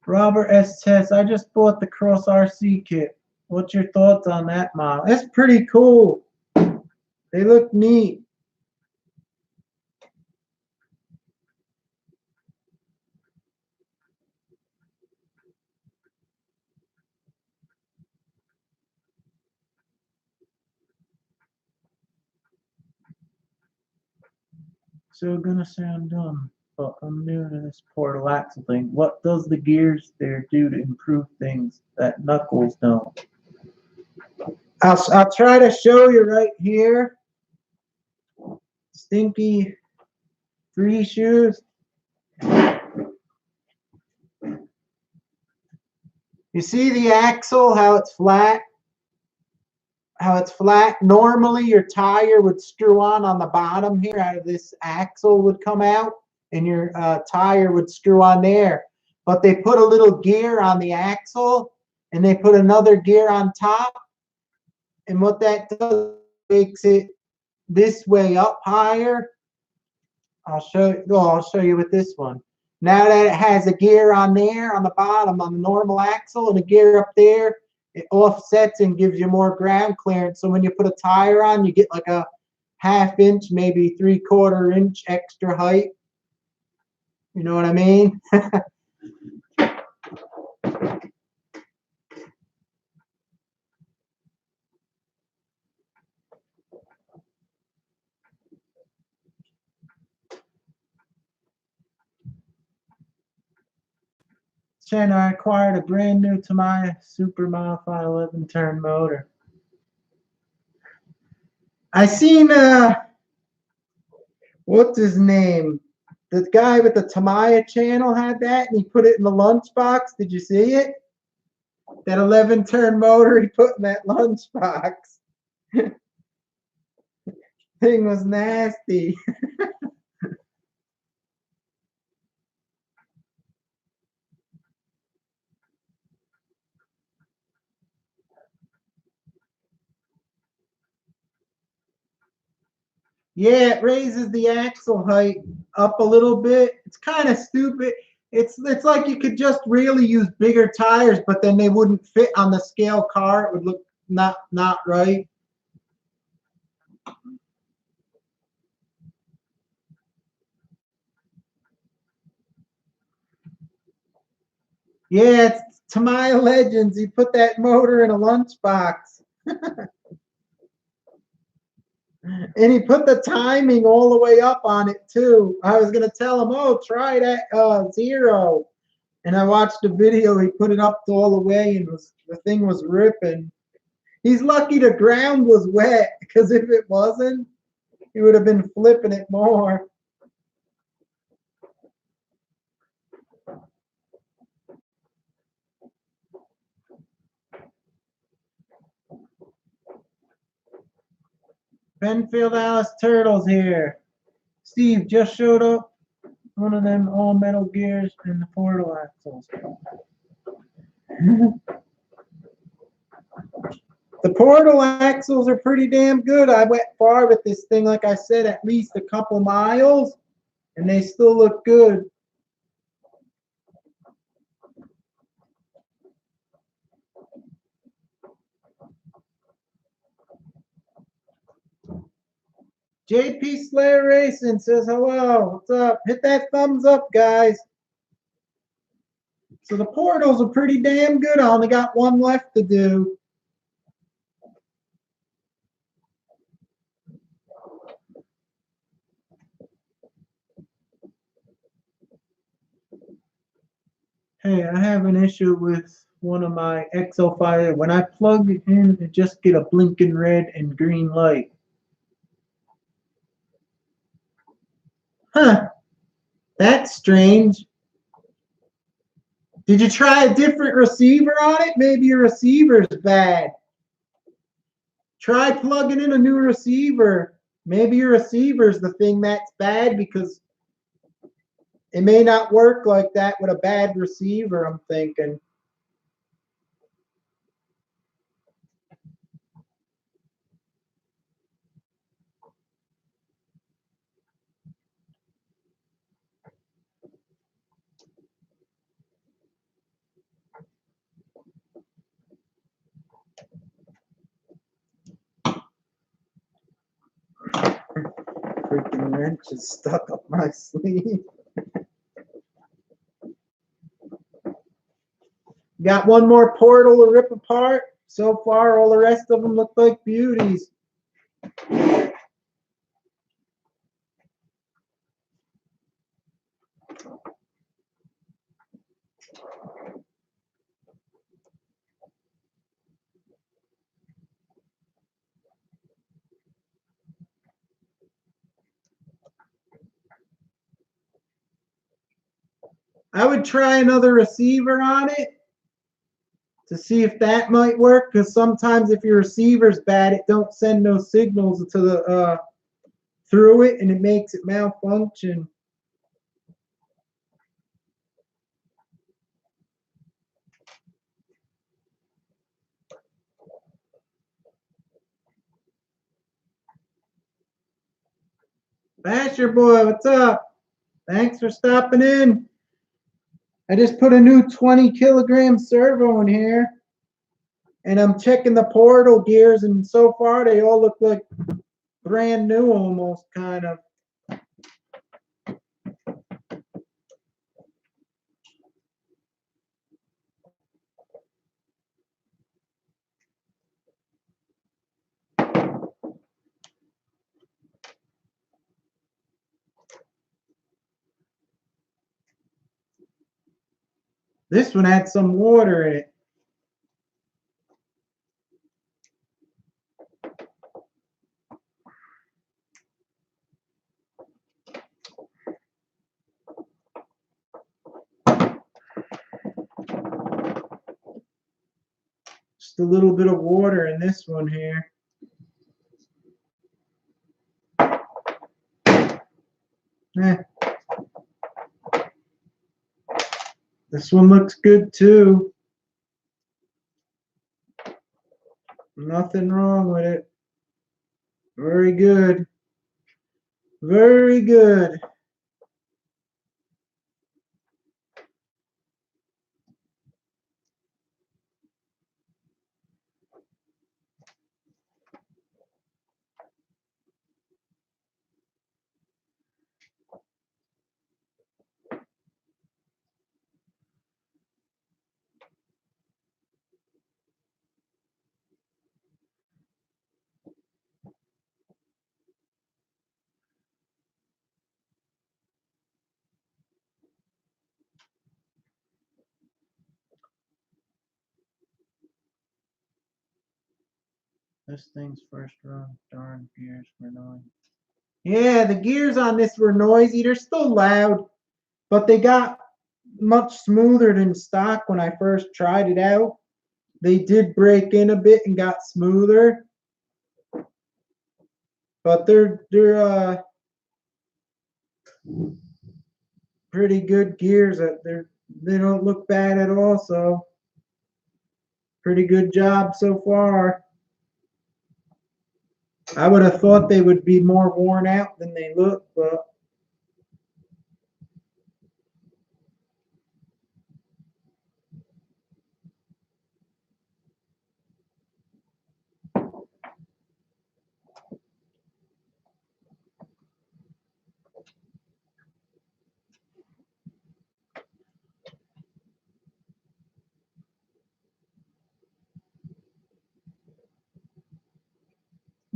Robert S. Tess, I just bought the Cross RC kit. What's your thoughts on that model? That's pretty cool. They look neat. So gonna sound dumb, but I'm new to this portal axle thing. What does the gears there do to improve things that Knuckles don't? I'll try to show you right here. Stinky free shoes. You see the axle, how it's flat? How it's flat. Normally your tire would screw on the bottom here, out of this axle would come out, and your tire would screw on there. But they put a little gear on the axle, and they put another gear on top, and what that does makes it this way up higher. I'll show you with this one. Now that it has a gear on there on the bottom on the normal axle and a gear up there, it offsets and gives you more ground clearance. So when you put a tire on, you get like a ½ inch, maybe 3/4 inch extra height. You know what I mean? Shen, I acquired a brand new Tamiya Super Modified 11-turn motor. I seen what's his name? The guy with the Tamiya channel had that, and he put it in the lunchbox. Did you see it? That 11-turn motor he put in that lunchbox. Thing was nasty. Yeah, it raises the axle height up a little bit. It's kind of stupid. It's like you could just really use bigger tires, but then they wouldn't fit on the scale car. It would look not right. Yeah, it's Tamiya Legends. He put that motor in a lunchbox. And he put the timing all the way up on it too. I was gonna tell him, oh, try that 0. And I watched the video, he put it up all the way and the thing was ripping. He's lucky the ground was wet, because if it wasn't, he would have been flipping it more. Penfield Alice Turtles here. Steve just showed up. One of them all metal gears in the portal axles. The portal axles are pretty damn good. I went far with this thing, like I said, at least a couple miles, and they still look good. JP Slayer Racing says hello. What's up? Hit that thumbs up, guys. So the portals are pretty damn good. I only got one left to do. Hey, I have an issue with one of my XO5. When I plug it in, it just get a blinking red and green light. Huh. That's strange. Did you try a different receiver on it? Maybe your receiver's bad. Try plugging in a new receiver. Maybe your receiver's the thing that's bad, because it may not work like that with a bad receiver, I'm thinking. Freaking wrench is stuck up my sleeve. Got one more portal to rip apart. So far, all the rest of them look like beauties. I would try another receiver on it to see if that might work, because sometimes if your receiver's bad, it don't send no signals to the through it, and it makes it malfunction. Basher boy, what's up? Thanks for stopping in. I just put a new 20-kilogram servo in here, and I'm checking the portal gears, and so far they all look like brand new almost, kind of. This one had some water in it. Just a little bit of water in this one here. This one looks good too. Nothing wrong with it. Very good. Very good. This thing's first run. Darn gears were noisy. Yeah, the gears on this were noisy. They're still loud, but they got much smoother than stock when I first tried it out. They did break in a bit and got smoother, but they're pretty good gears. They don't look bad at all. So pretty good job so far. I would have thought they would be more worn out than they look, but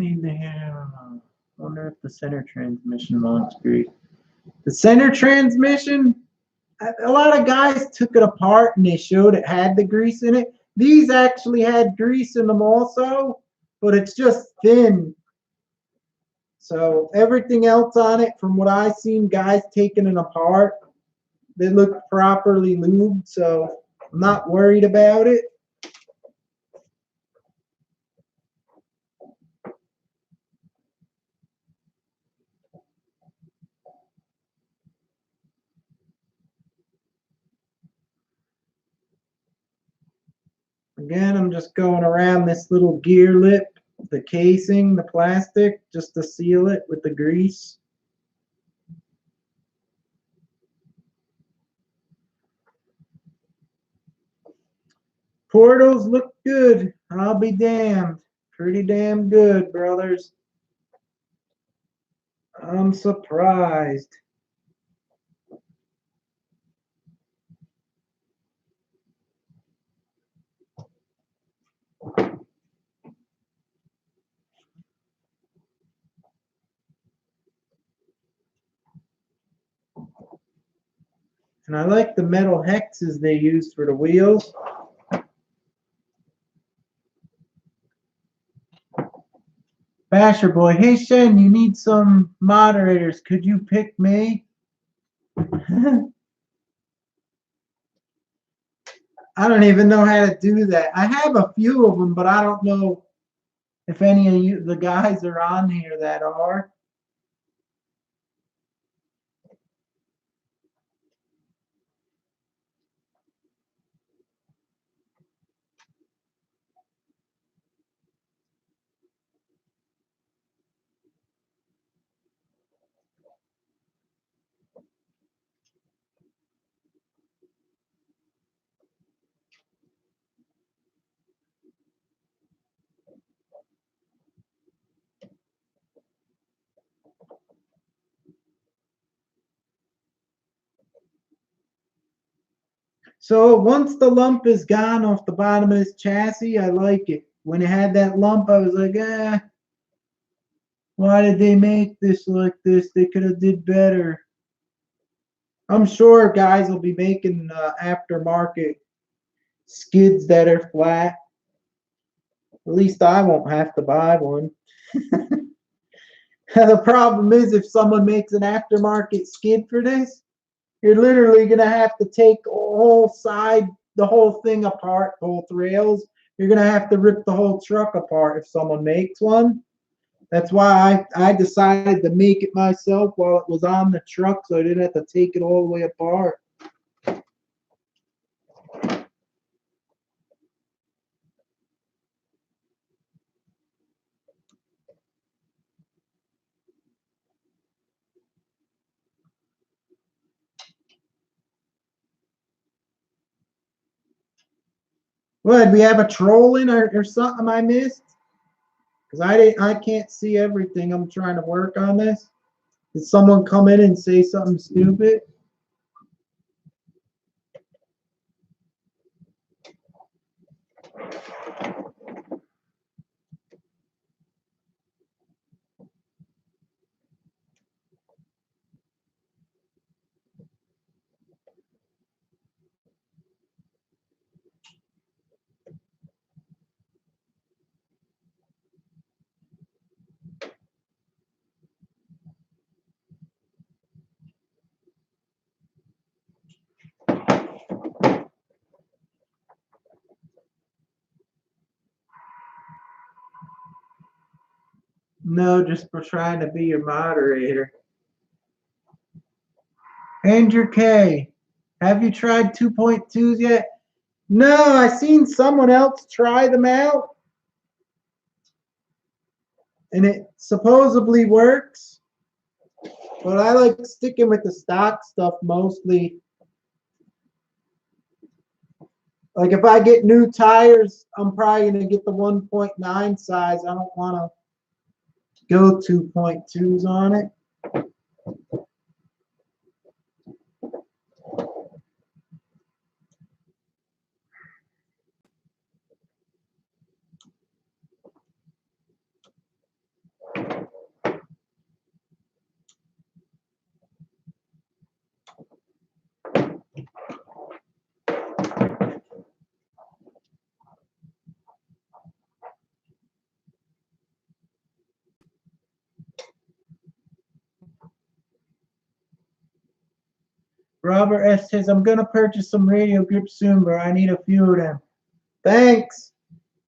I wonder if the center transmission will unscrew. The center transmission, a lot of guys took it apart and they showed it had the grease in it. These actually had grease in them also, but it's just thin. So everything else on it, from what I've seen guys taking it apart, they look properly lubed, so I'm not worried about it. Again, I'm just going around this little gear lip, the casing, the plastic, just to seal it with the grease. Portals look good. I'll be damned. Pretty damn good, brothers. I'm surprised. And I like the metal hexes they used for the wheels. Basher Boy, hey Shen, you need some moderators. Could you pick me? I don't even know how to do that. I have a few of them, but I don't know if any of you, the guys are on here that are. So once the lump is gone off the bottom of this chassis, I like it. When it had that lump, I was like, why did they make this like this? They could have did better. I'm sure guys will be making aftermarket skids that are flat. At least I won't have to buy one. The problem is if someone makes an aftermarket skid for this, you're literally going to have to take a whole side, the whole thing apart, both rails. You're going to have to rip the whole truck apart if someone makes one. That's why I decided to make it myself while it was on the truck so I didn't have to take it all the way apart. What, we have a trolling or something I missed? Because I can't see everything. I'm trying to work on this. Did someone come in and say something stupid? No, just for trying to be your moderator. Andrew K, have you tried 2.2s yet? No, I seen someone else try them out. And it supposedly works. But I like sticking with the stock stuff mostly. Like if I get new tires, I'm probably going to get the 1.9 size. I don't want to go 2.2s on it. Robert S says, I'm gonna purchase some radio grips soon, but I need a few of them. Thanks.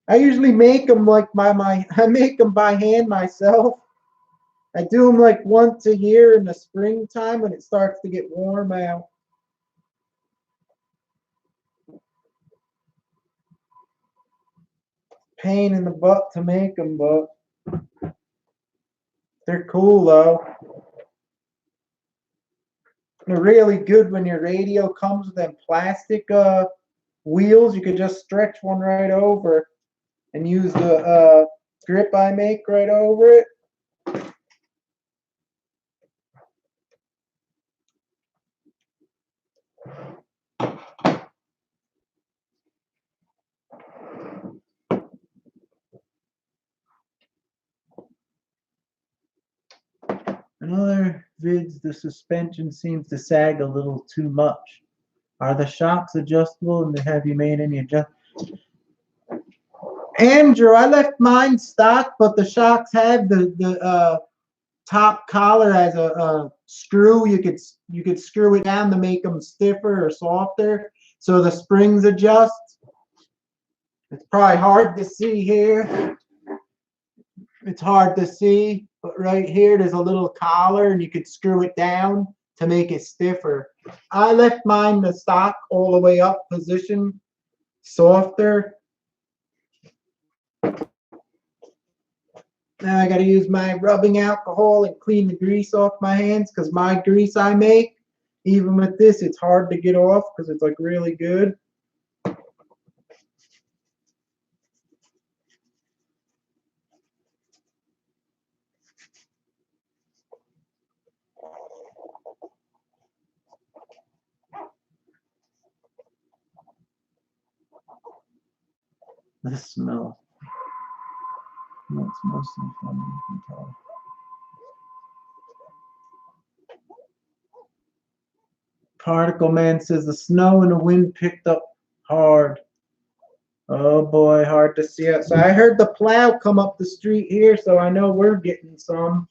I usually make them like I make them by hand myself. I do them like once a year in the springtime when it starts to get warm out. Pain in the butt to make them, but they're cool though. They're really good when your radio comes with them plastic wheels. You could just stretch one right over and use the grip I make right over it. In other vids, the suspension seems to sag a little too much. Are the shocks adjustable, and have you made any adjustments? Andrew, I left mine stock, but the shocks have the top collar as a screw. You could screw it down to make them stiffer or softer, so the springs adjust. It's probably hard to see here. It's hard to see, but right here there's a little collar and you could screw it down to make it stiffer. I left mine the stock all the way up position, softer. Now I gotta use my rubbing alcohol and clean the grease off my hands, because my grease I make, even with this, it's hard to get off because it's like really good. The smell. That's mostly funny, you can tell. Particle Man says the snow and the wind picked up hard. Oh boy, hard to see it. So I heard the plow come up the street here, so I know we're getting some.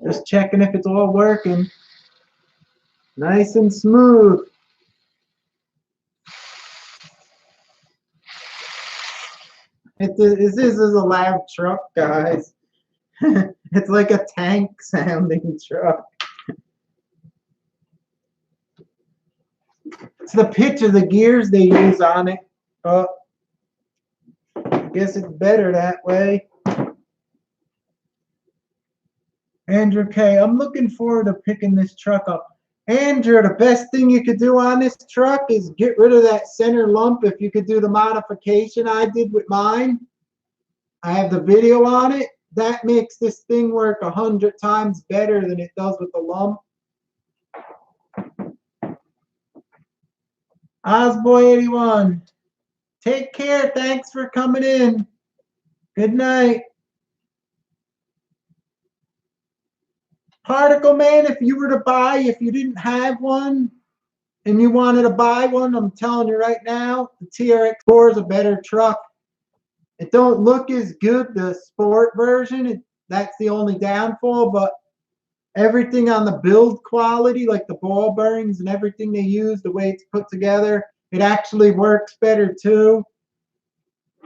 Just checking if it's all working. Nice and smooth. This is a loud truck, guys. It's like a tank sounding truck. It's the pitch of the gears they use on it. I guess it's better that way. Andrew K, I'm looking forward to picking this truck up. Andrew, the best thing you could do on this truck is get rid of that center lump. If you could do the modification I did with mine, I have the video on it. That makes this thing work 100 times better than it does with the lump. Osboy81, take care. Thanks for coming in. Good night. Particle Man, if you were to buy, if you didn't have one and you wanted to buy one, I'm telling you right now, the TRX4 is a better truck. It don't look as good, the sport version. That's the only downfall, but everything on the build quality, like the ball bearings and everything they use, the way it's put together, it actually works better too.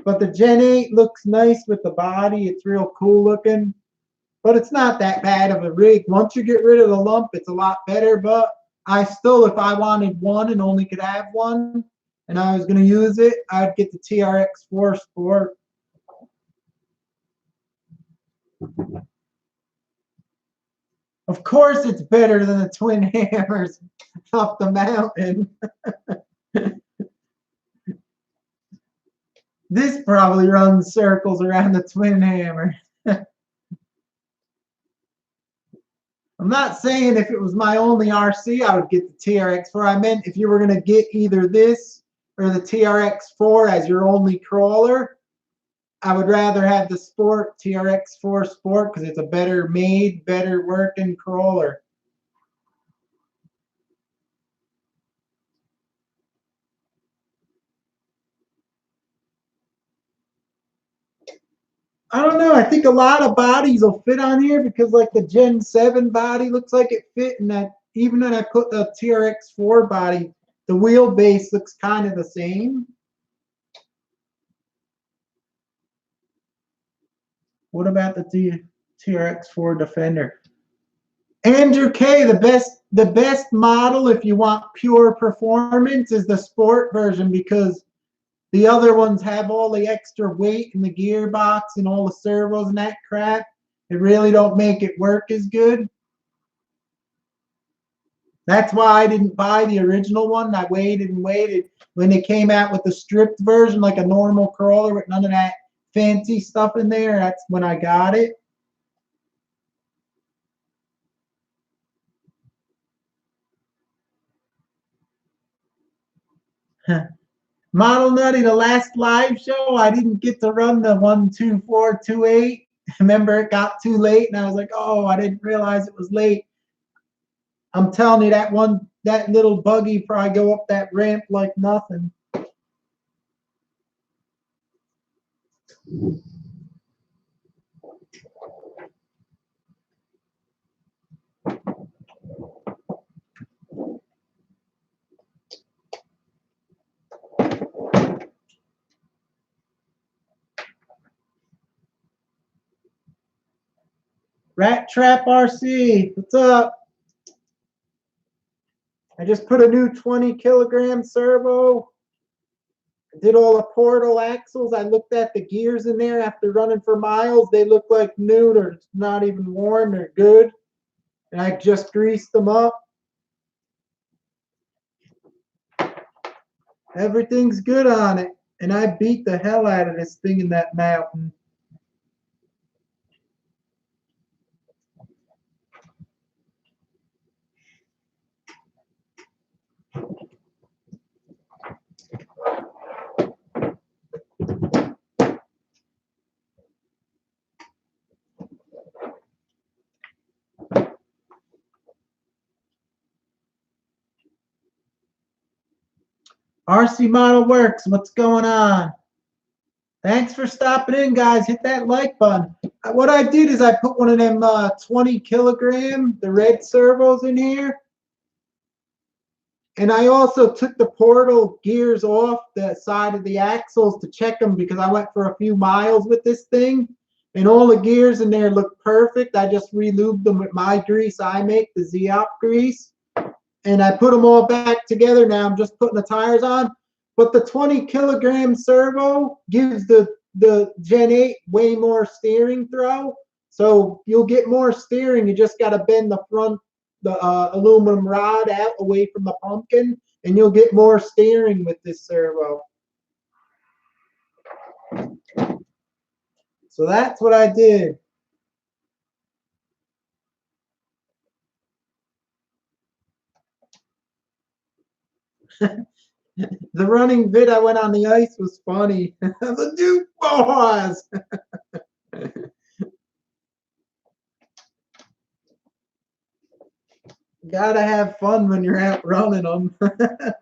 But the Gen 8 looks nice with the body. It's real cool looking. But it's not that bad of a rig. Once you get rid of the lump, it's a lot better. But I still, if I wanted one and only could have one, and I was going to use it, I'd get the TRX4 Sport. Of course it's better than the twin hammers up the mountain. This probably runs circles around the twin hammer. I'm not saying if it was my only RC, I would get the TRX4. I meant if you were going to get either this or the TRX4 as your only crawler, I would rather have the Sport TRX4 Sport because it's a better made, better working crawler. I don't know. I think a lot of bodies will fit on here because like the Gen 7 body looks like it fit, and that even when I put the TRX4 body, the wheelbase looks kind of the same. What about the TRX4 Defender? Andrew K, the best model if you want pure performance is the Sport version because the other ones have all the extra weight in the gearbox and all the servos and that crap. It really don't make it work as good. That's why I didn't buy the original one. I waited and waited. When they came out with the stripped version, like a normal crawler with none of that fancy stuff in there, that's when I got it. Model Nutty, the last live show, I didn't get to run the 12428. Remember, it got too late, and I was like, oh, I didn't realize it was late. I'm telling you, that little buggy probably go up that ramp like nothing. Rat Trap RC, what's up? I just put a new 20-kilogram servo. I did all the portal axles. I looked at the gears in there after running for miles. They look like new. They're not even worn. They're good. And I just greased them up. Everything's good on it. And I beat the hell out of this thing in that mountain. RC Model Works, what's going on? Thanks for stopping in, guys. Hit that like button. What I did is I put one of them 20-kilogram, the red servos in here. And I also took the portal gears off the side of the axles to check them because I went for a few miles with this thing. And all the gears in there look perfect. I just re-lubed them with my grease I make, the Z-Op grease. And I put them all back together now. I'm just putting the tires on. But the 20-kilogram servo gives the Gen 8 way more steering throw. So you'll get more steering. You just got to bend the front, the aluminum rod out away from the pumpkin, and you'll get more steering with this servo. So that's what I did. The running vid I went on the ice was funny. The Duke boys. Gotta have fun when you're out running them. The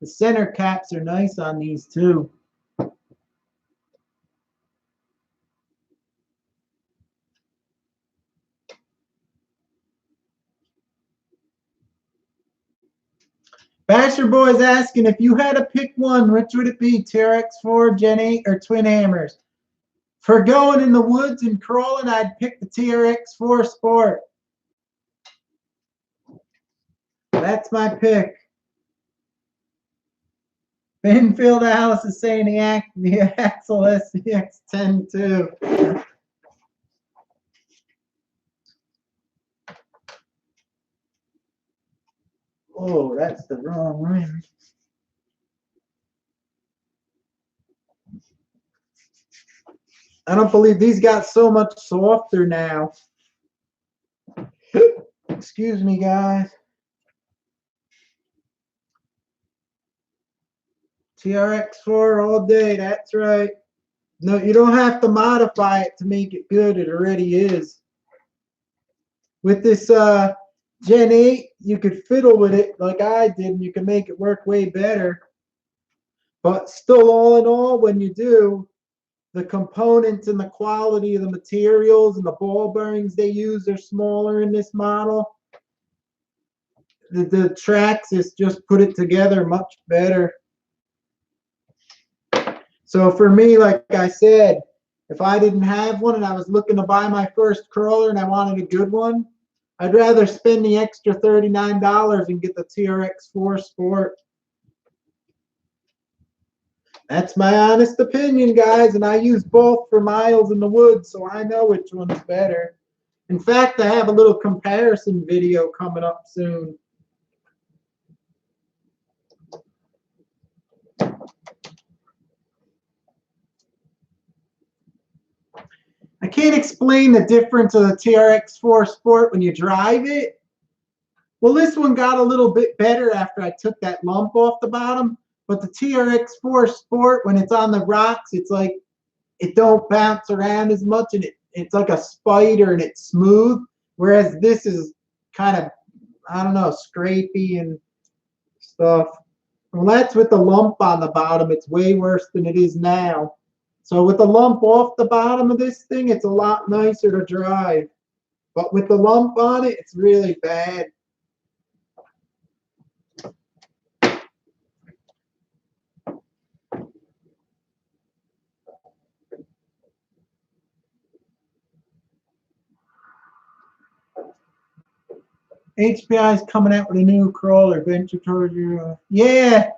center caps are nice on these too. Basher Boy's asking, if you had to pick one, which would it be? TRX4, Gen 8, or Twin Hammers? For going in the woods and crawling, I'd pick the TRX4 Sport. That's my pick. Benfield Alice is saying the Axel SCX10 too. Oh, that's the wrong rim. I don't believe these got so much softer now. Excuse me, guys. TRX4 all day, that's right. No, you don't have to modify it to make it good. It already is. With this Gen 8, you could fiddle with it like I did, and you can make it work way better. But still, all in all, when you do, the components and the quality of the materials and the ball bearings they use are smaller in this model. The Traxxas just put it together much better. So for me, like I said, if I didn't have one and I was looking to buy my first crawler and I wanted a good one, I'd rather spend the extra $39 and get the TRX4 Sport. That's my honest opinion, guys, and I use both for miles in the woods, so I know which one's better. In fact, I have a little comparison video coming up soon. I can't explain the difference of the TRX4 Sport when you drive it. Well, this one got a little bit better after I took that lump off the bottom. But the TRX4 Sport, when it's on the rocks, it's like it don't bounce around as much, and it's like a spider and it's smooth. Whereas this is kind of, I don't know, scrapey and stuff. Well, that's with the lump on the bottom. It's way worse than it is now. So with the lump off the bottom of this thing, it's a lot nicer to drive. But with the lump on it, it's really bad. HPI is coming out with a new crawler. Venture towards your, yeah.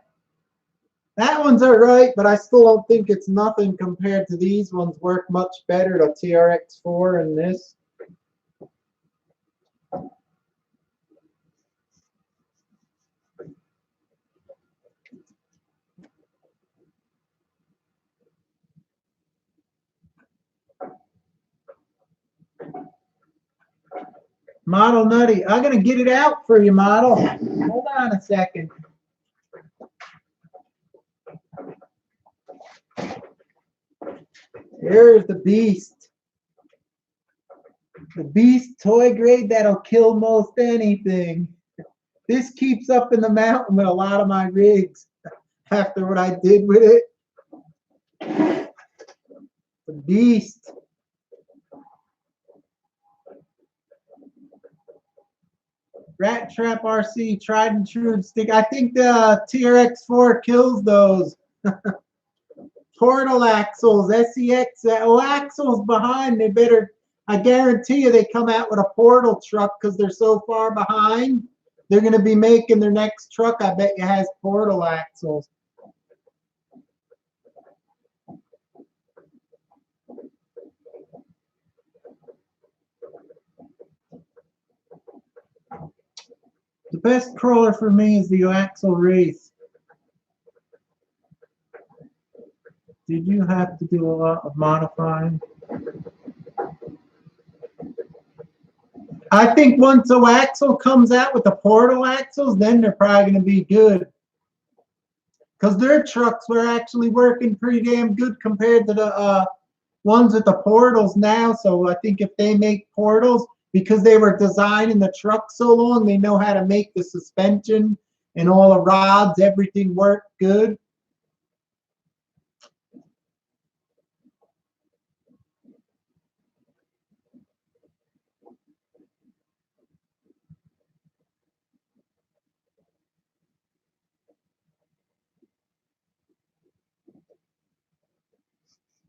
That one's all right, but I still don't think it's nothing compared to these ones. Work much better, the TRX4 and this. Model Nutty, I'm going to get it out for you, Model. Hold on a second. Here's the Beast. The Beast toy grade that'll kill most anything. This keeps up in the mountain with a lot of my rigs after what I did with it. The Beast. Rat Trap RC, tried and true stick. I think the TRX4 kills those. Portal axles, SEX, axles behind. They better, I guarantee you, they come out with a portal truck because they're so far behind. They're going to be making their next truck, I bet you, has portal axles. The best crawler for me is the axle race. Did you have to do a lot of modifying? I think once the axle comes out with the portal axles, then they're probably going to be good. Because their trucks were actually working pretty damn good compared to the ones with the portals now. So I think if they make portals, because they were designing the truck so long, they know how to make the suspension and all the rods, everything work good.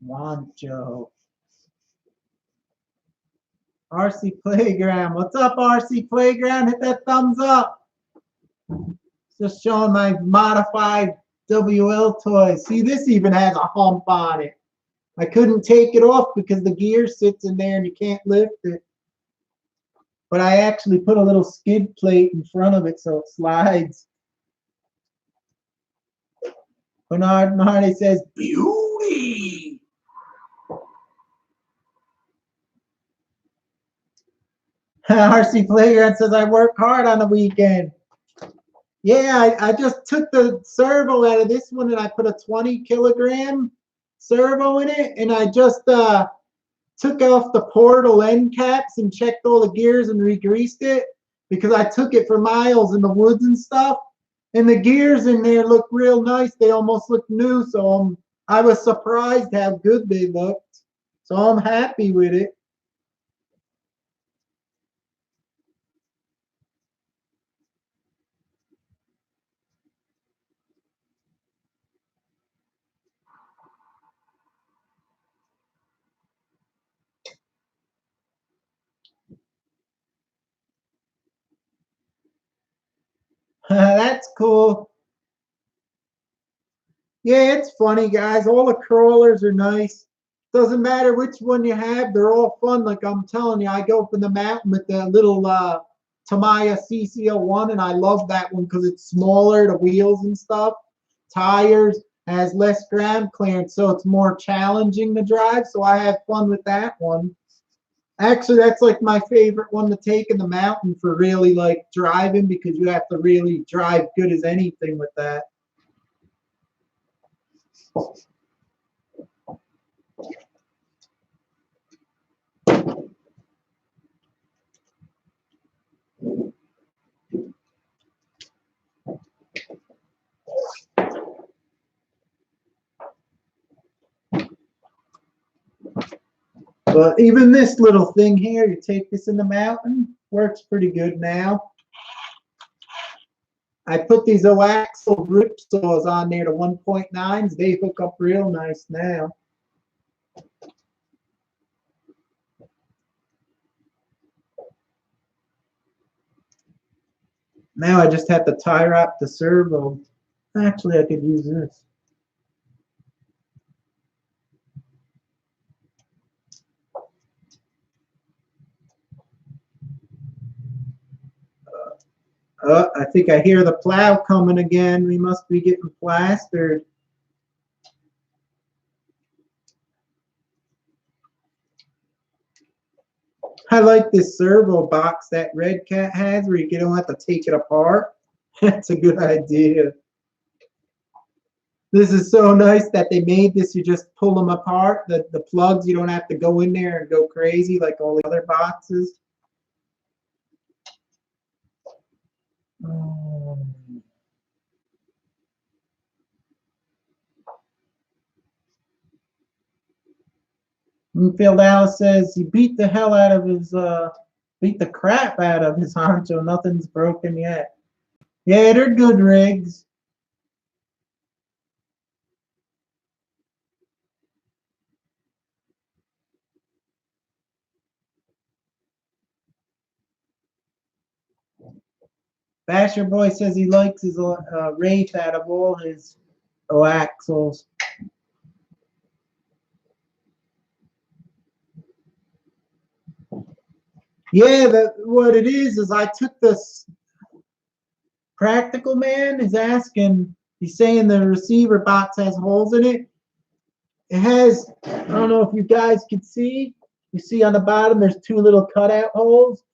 Wancho. RC Playground. What's up, RC Playground? Hit that thumbs up. Just showing my modified WL toy. See, this even has a hump on it. I couldn't take it off because the gear sits in there and you can't lift it. But I actually put a little skid plate in front of it so it slides. Bernard Marty says, beauty. RC Playground says, I work hard on the weekend. Yeah, I just took the servo out of this one and I put a 20-kilogram servo in it, and I just took off the portal end caps and checked all the gears and re-greased it because I took it for miles in the woods and stuff. And the gears in there look real nice. They almost look new, so I was surprised how good they looked. So I'm happy with it. That's cool. Yeah, it's funny, guys. All the crawlers are nice. Doesn't matter which one you have, they're all fun. Like I'm telling you, I go up in the mountain with the little Tamiya CC01, and I love that one because it's smaller, the wheels and stuff. Tires, has less ground clearance, so it's more challenging to drive. So I have fun with that one. Actually, that's like my favorite one to take in the mountain for really like driving because you have to really drive good as anything with that. But even this little thing here, you take this in the mountain, works pretty good now. I put these Oaxel grip saws on there, the 1.9s. They hook up real nice now. Now I just have to tie wrap the servo. Actually, I could use this. I think I hear the plow coming again. We must be getting plastered. I like this servo box that Redcat has where you don't have to take it apart. That's a good idea. This is so nice that they made this. You just pull them apart. The plugs, you don't have to go in there and go crazy like all the other boxes. Phil Dallas says he beat the hell out of his, beat the crap out of his honcho. Nothing's broken yet. Yeah, they're good rigs. Basher Boy says he likes his Wraith out of all his Oaxels. Yeah, what it is I took this Practical Man is asking, he's saying the receiver box has holes in it. It has, I don't know if you guys can see, you see on the bottom there's two little cutout holes.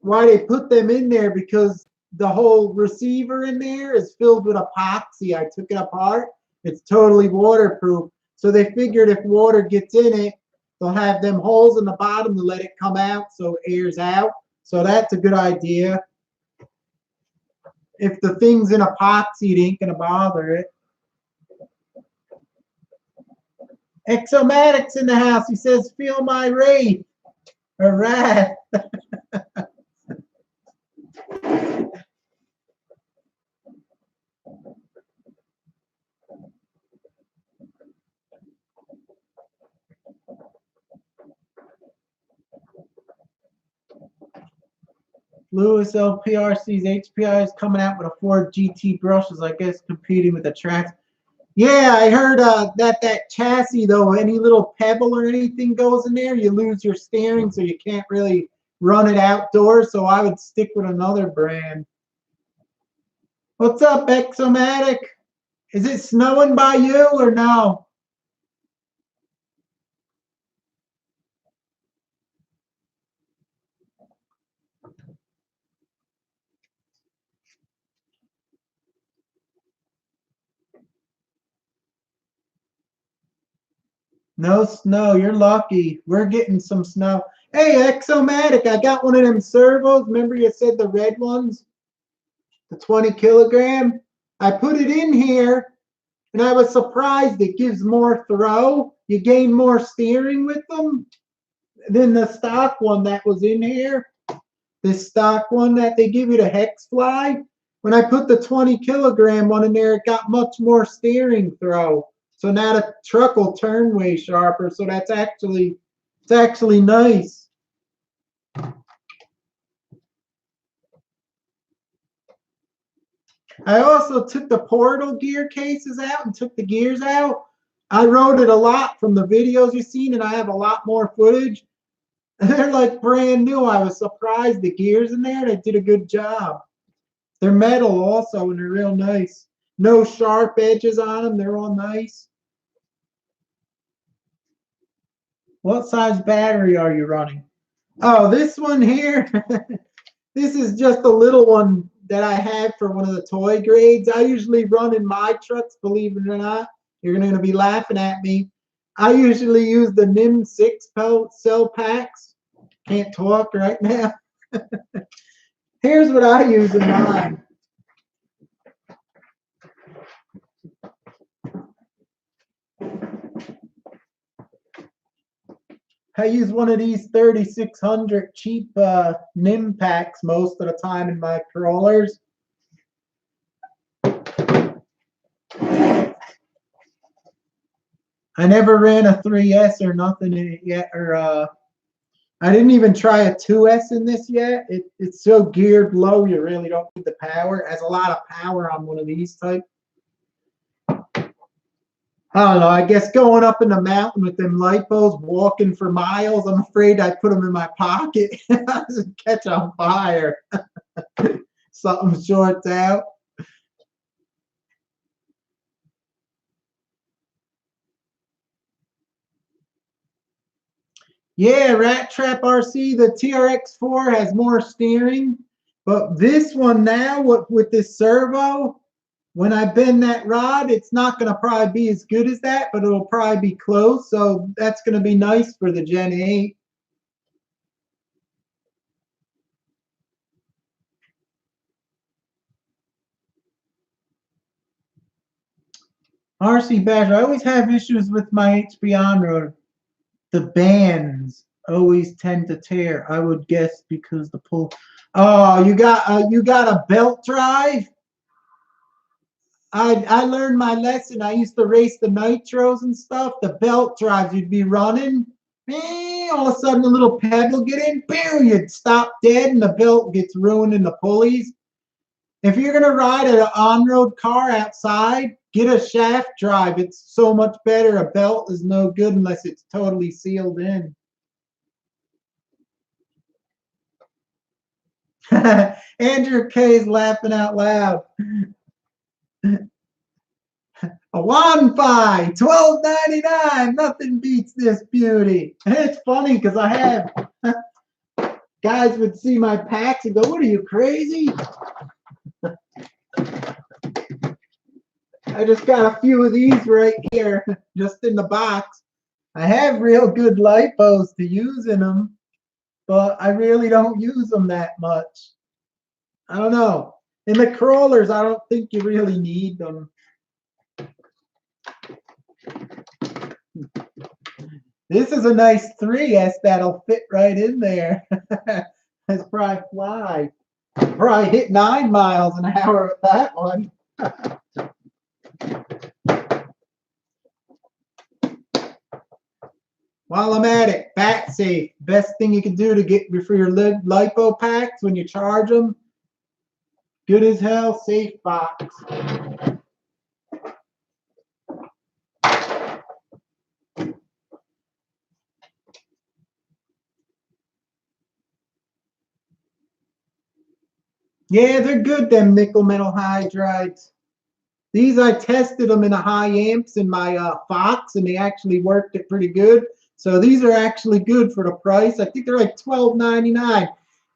Why they put them in there, because the whole receiver in there is filled with epoxy. I took it apart. It's totally waterproof. So they figured if water gets in it, they'll have them holes in the bottom to let it come out so it airs out. So that's a good idea. If the thing's in epoxy, it ain't going to bother it. Exomatic's in the house. He says, feel my wraith. Or wrath. Lewis LPRC's HPI is coming out with a Ford GT brushes, I guess, competing with the tracks. Yeah, I heard that chassis, though, any little pebble or anything goes in there, you lose your steering, so you can't really run it outdoors. So I would stick with another brand. What's up, Exomatic? Is it snowing by you or no? No snow. You're lucky. We're getting some snow. Hey, Exomatic, I got one of them servos. Remember you said the red ones? The 20 kilogram? I put it in here, and I was surprised it gives more throw. You gain more steering with them than the stock one that was in here. This stock one that they give you, the Hex Fly. When I put the 20 kilogram one in there, it got much more steering throw. So now the truck will turn way sharper. So that's actually, it's actually nice. I also took the portal gear cases out and took the gears out. I wrote it a lot from the videos you've seen, and I have a lot more footage. They're like brand new. I was surprised the gears in there, they did a good job. They're metal also, and they're real nice. No sharp edges on them. They're all nice. What size battery are you running? Oh, this one here. This is just a little one that I have for one of the toy grades. I usually run in my trucks, believe it or not. You're going to be laughing at me. I usually use the NIM 6 cell packs. Can't talk right now. Here's what I use in mine. I use one of these 3600 cheap NIM packs most of the time in my crawlers. I never ran a 3S or nothing in it yet, or I didn't even try a 2S in this yet. It's so geared low, you really don't need the power. It has a lot of power on one of these type. I don't know. I guess going up in the mountain with them lipos, walking for miles, I'm afraid I put them in my pocket. I just catch on fire. Something shorts out. Yeah, Rat Trap RC, the TRX4 has more steering, but this one now with this servo, when I bend that rod, it's not going to probably be as good as that, but it'll probably be close. So that's going to be nice for the Gen 8. RC Badger, I always have issues with my HB on-road. The bands always tend to tear. I would guess because the pull. Oh, you got a belt drive? I learned my lesson. I used to race the nitros and stuff. The belt drives, you'd be running. All of a sudden, a little pebble get in. Boom, you'd stop dead, and the belt gets ruined in the pulleys. If you're going to ride an on-road car outside, get a shaft drive. It's so much better. A belt is no good unless it's totally sealed in. Andrew K is laughing out loud. A Wi-Fi, $12.99. Nothing beats this beauty. And it's funny because I have guys would see my packs and go, "What are you, crazy?" I just got a few of these right here, just in the box. I have real good lipos to use in them, but I really don't use them that much. I don't know. In the crawlers, I don't think you really need them. This is a nice 3S that'll fit right in there. It's probably fly. Probably hit 9 miles an hour with that one. While I'm at it, bat safe. Best thing you can do to get for your lipo packs when you charge them. Good as hell, safe box. Yeah, they're good, them nickel metal hydrides. These, I tested them in a high amps in my Fox, and they actually worked it pretty good. So these are actually good for the price. I think they're like $12.99.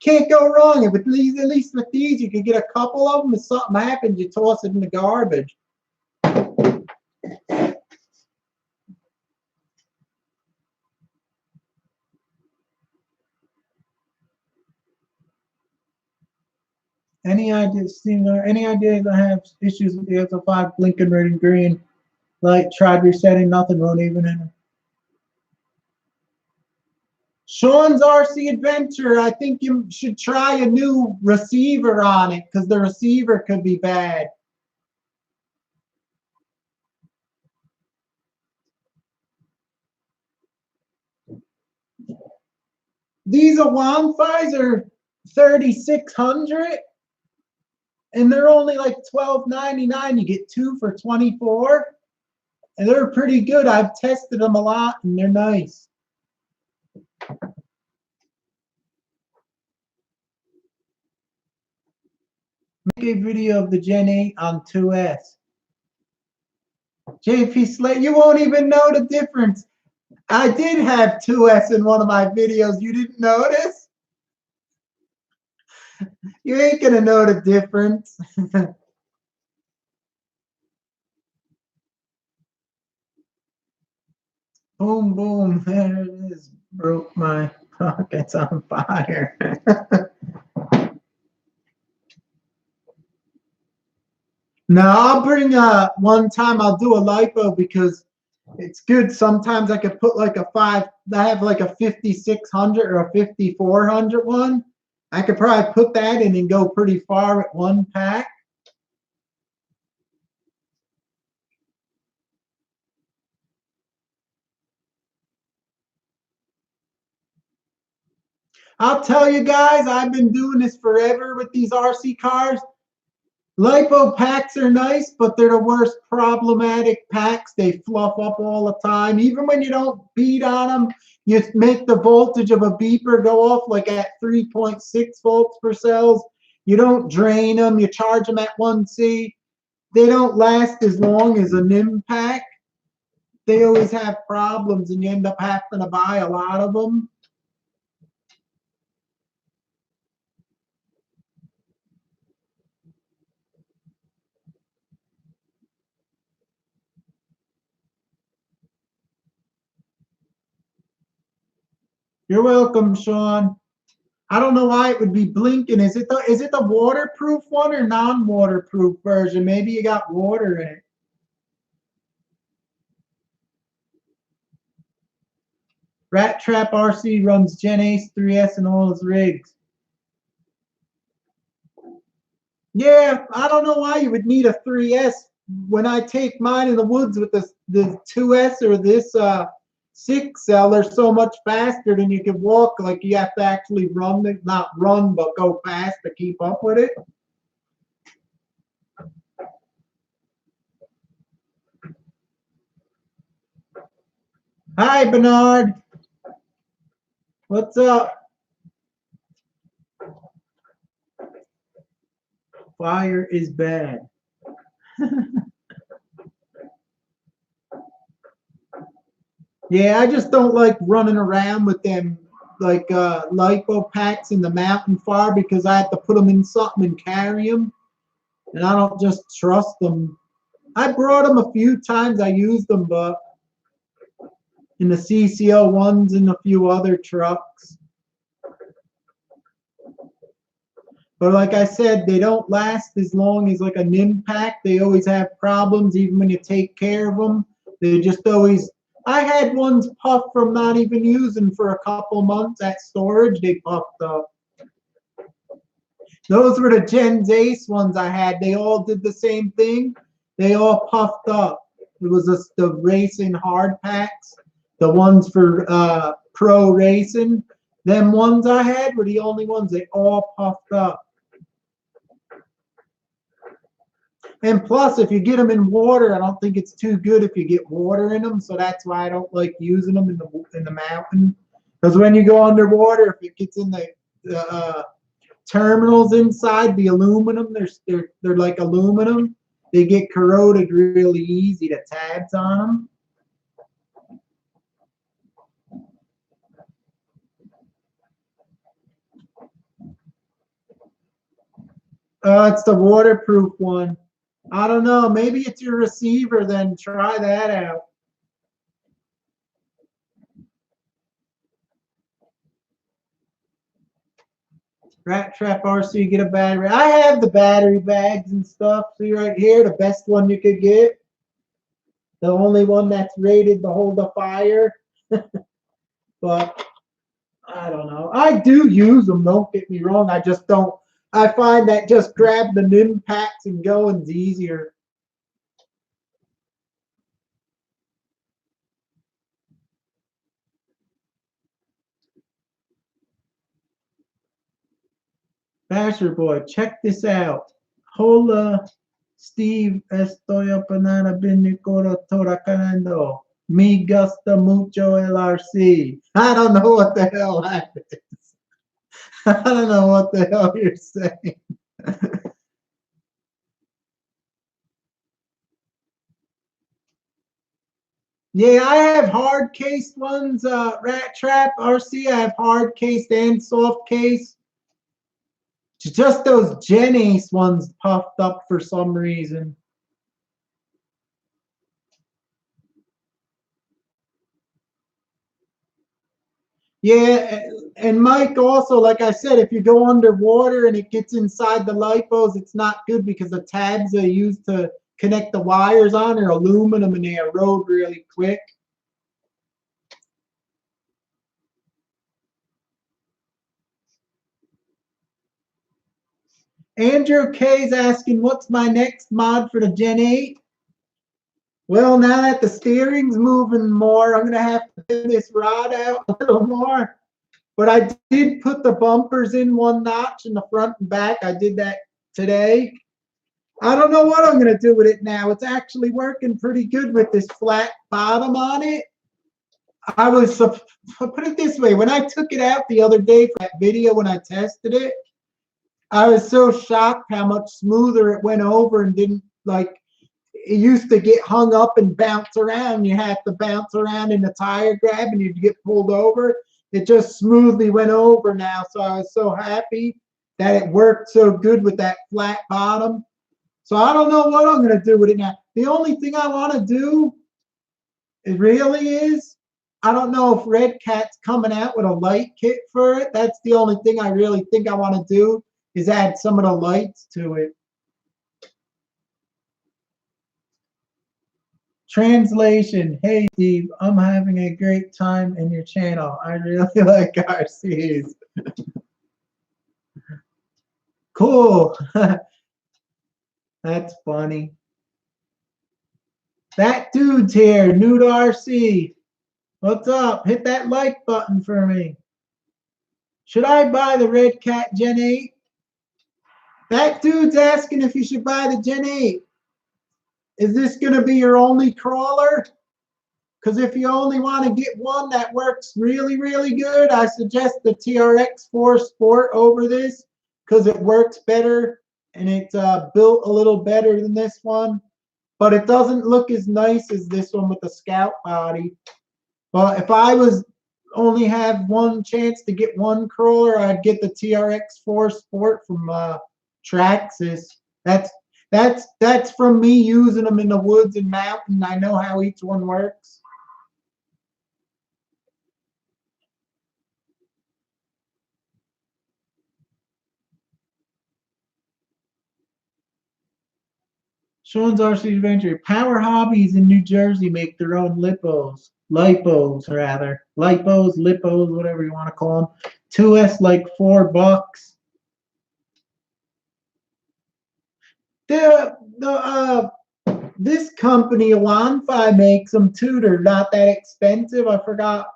Can't go wrong. If at least with these, you can get a couple of them. If something happens, you toss it in the garbage. Any ideas? Any ideas? I have issues with the DSLR blinking red and green. Like tried resetting, nothing won't even enter. Sean's RC Adventure. I think you should try a new receiver on it because the receiver could be bad. These Awanfis are 3,600 and they're only like $12.99. You get two for 24, and they're pretty good. I've tested them a lot and they're nice. Make a video of the Gen 8 on 2S. JP Slate, you won't even know the difference. I did have 2S in one of my videos. You didn't notice? You ain't gonna know the difference. Boom, boom. There it is. Broke my pockets on fire. No, I'll bring one time I'll do a lipo because it's good. Sometimes I could put like I have like a 5,600 or a 5,400 one. I could probably put that in and go pretty far with one pack. I'll tell you guys, I've been doing this forever with these RC cars. Lipo packs are nice, but they're the worst problematic packs. They fluff up all the time. Even when you don't beat on them, you make the voltage of a beeper go off like at 3.6 volts per cells. You don't drain them. You charge them at 1C. They don't last as long as a NIM pack. They always have problems, and you end up having to buy a lot of them. You're welcome, Sean. I don't know why it would be blinking. Is it the waterproof one or non-waterproof version? Maybe you got water in it. Rat Trap RC runs Gen Ace 3S in all his rigs. Yeah, I don't know why you would need a 3S. When I take mine in the woods with the 2S or this 6 cell, they're so much faster than you can walk. Like you have to actually run, not run, but go fast to keep up with it. Hi, Bernard. What's up? Fire is bad. Yeah, I just don't like running around with them like lipo packs in the mountain fire because I have to put them in something and carry them, and I don't just trust them. I brought them a few times. I used them, but in the CCO ones and a few other trucks. But like I said, they don't last as long as like a NIM pack. They always have problems, even when you take care of them. They just always. I had ones puff from not even using for a couple months at storage. They puffed up. Those were the Gen Ace ones I had. They all did the same thing. They all puffed up. It was the racing hard packs, the ones for pro racing. Them ones I had were the only ones. They all puffed up. And plus, if you get them in water, I don't think it's too good if you get water in them. So that's why I don't like using them in the mountain. Because when you go underwater, if it gets in the terminals inside, the aluminum, they're like aluminum. They get corroded really easy. The tabs on them. It's the waterproof one. I don't know. Maybe it's your receiver. Then try that out. Rat Trap RC, get a battery. I have the battery bags and stuff. See right here, the best one you could get. The only one that's rated to hold a fire. But I don't know. I do use them, don't get me wrong. I just don't. I find that just grab the NIM packs and going's easier. Basher Boy, check this out. Hola, Steve, estoy apanada binicoro toracanando. Me gusta mucho el RC. I don't know what the hell that is. I don't know what the hell you're saying. Yeah, I have hard cased ones, Rat Trap RC. I have hard cased and soft case. Just those Gen Ace ones puffed up for some reason. Yeah, and Mike also, like I said, if you go underwater and it gets inside the lipos, it's not good because the tabs they use to connect the wires on are aluminum and they erode really quick. Andrew K is asking, what's my next mod for the Gen 8? Well, now that the steering's moving more, I'm going to have to thin this rod out a little more. But I did put the bumpers in one notch in the front and back. I did that today. I don't know what I'm going to do with it now. It's actually working pretty good with this flat bottom on it. I was, put it this way, when I took it out the other day for that video when I tested it, I was so shocked how much smoother it went over and didn't, like, it used to get hung up and bounce around. You have to bounce around in the tire grab and you'd get pulled over. It just smoothly went over now. So I was so happy that it worked so good with that flat bottom. So I don't know what I'm going to do with it now. The only thing I want to do, it really is, I don't know if Redcat's coming out with a light kit for it. That's the only thing I really think I want to do is add some of the lights to it. Translation. Hey, Steve, I'm having a great time in your channel. I really like RCs. Cool. That's funny. That dude's here, new to RC. What's up? Hit that like button for me. Should I buy the Redcat Gen 8? That dude's asking if you should buy the Gen 8. Is this going to be your only crawler? Because if you only want to get one that works really, really good, I suggest the TRX4 Sport over this because it works better and it's built a little better than this one. But it doesn't look as nice as this one with the Scout body. But if I was only have one chance to get one crawler, I'd get the TRX4 Sport from Traxxas. That's from me using them in the woods and mountain. I know how each one works. Sean's RC Adventure. Power Hobbies in New Jersey make their own lipos. Lipos, rather. Lipos, whatever you want to call them. 2S like $4. This company, Awanfi, makes them too. They're not that expensive. I forgot.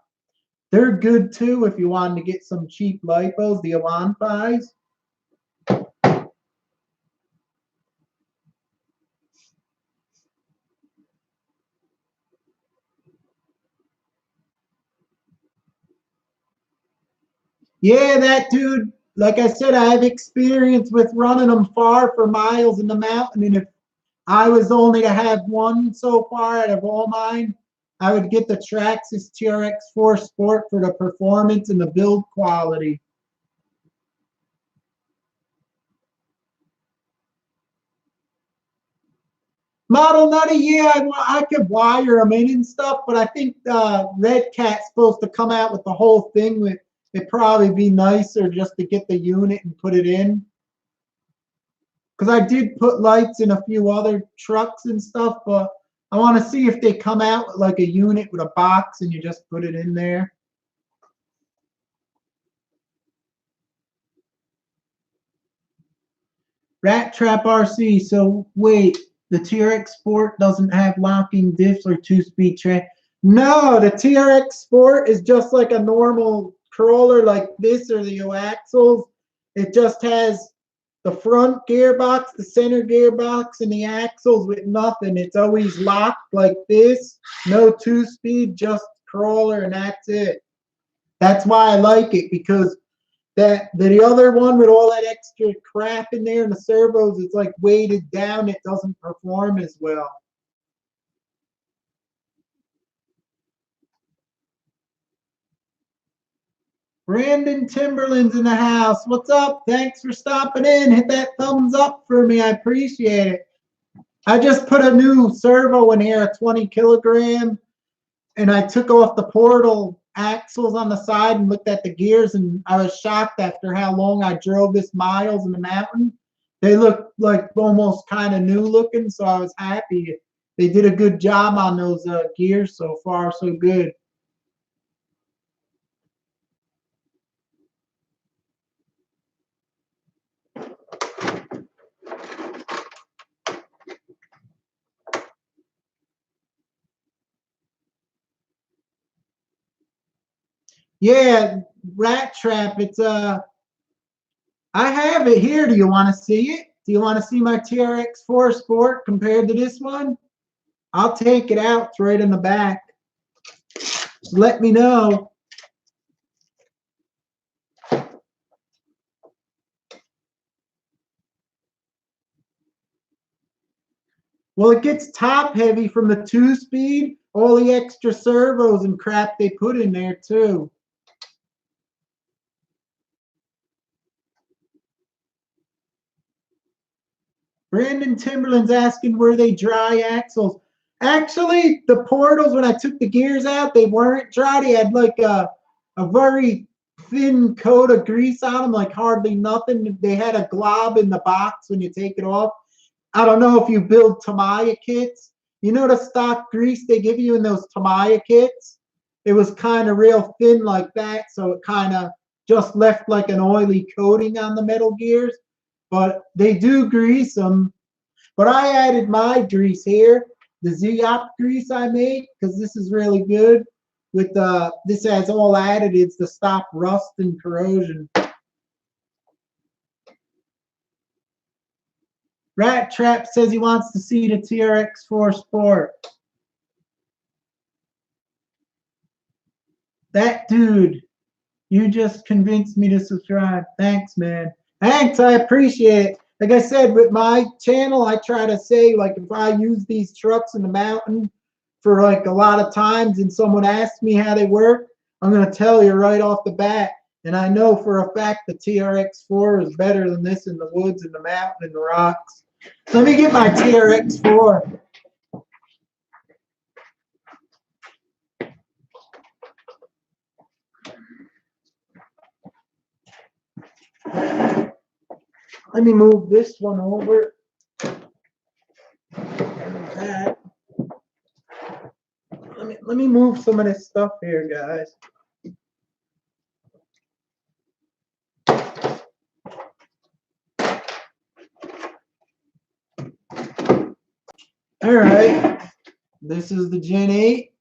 They're good too if you wanted to get some cheap lipos, the Awanfis. Yeah, that dude, like I said, I have experience with running them far for miles in the mountain. And if I was only to have one so far out of all mine, I would get the Traxxas TRX4 Sport for the performance and the build quality. Model Nutty, yeah, I could wire them in and stuff, but I think Redcat's supposed to come out with the whole thing with it'd probably be nicer just to get the unit and put it in. Because I did put lights in a few other trucks and stuff, but I want to see if they come out with like a unit with a box and you just put it in there. Rat Trap RC. So wait, the TRX Sport doesn't have locking diffs or 2-speed train. No, the TRX Sport is just like a normal crawler like this or the axles. It just has the front gearbox, the center gearbox, and the axles with nothing. It's always locked like this. No 2-speed, just crawler, and that's it. That's why I like it, because the other one with all that extra crap in there and the servos, it's like weighted down. It doesn't perform as well. Brandon Timberland's in the house. What's up? Thanks for stopping in. Hit that thumbs up for me. I appreciate it. I just put a new servo in here, a 20 kilogram, and I took off the portal axles on the side and looked at the gears, and I was shocked after how long I drove this miles in the mountain. They look like almost kind of new looking, so I was happy. They did a good job on those gears so far, so good. Yeah, Rat Trap. It's I have it here. Do you want to see it? Do you want to see my TRX4 Sport compared to this one? I'll take it out. It's right in the back. Let me know. Well, it gets top heavy from the 2-speed, all the extra servos and crap they put in there too. Brandon Timberland's asking where they dry axles. Actually, the portals, when I took the gears out, they weren't dry. They had like a very thin coat of grease on them, like hardly nothing. They had a glob in the box when you take it off. I don't know if you build Tamiya kits. You know the stock grease they give you in those Tamiya kits? It was kind of real thin like that, so it kind of just left like an oily coating on the metal gears. But they do grease them. But I added my grease here, the Z-Op grease I made, because this is really good. With this has all additives to stop rust and corrosion. Rat Trap says he wants to see the TRX4 Sport. That dude, you just convinced me to subscribe. Thanks, man. Thanks, I appreciate it. Like I said, with my channel, I try to say, like, if I use these trucks in the mountain for like a lot of times and someone asks me how they work, I'm going to tell you right off the bat. And I know for a fact the TRX4 is better than this in the woods, in the mountain, and the rocks. Let me get my TRX4. Let me move this one over. That. Let me move some of this stuff here, guys. All right, this is the Gen 8.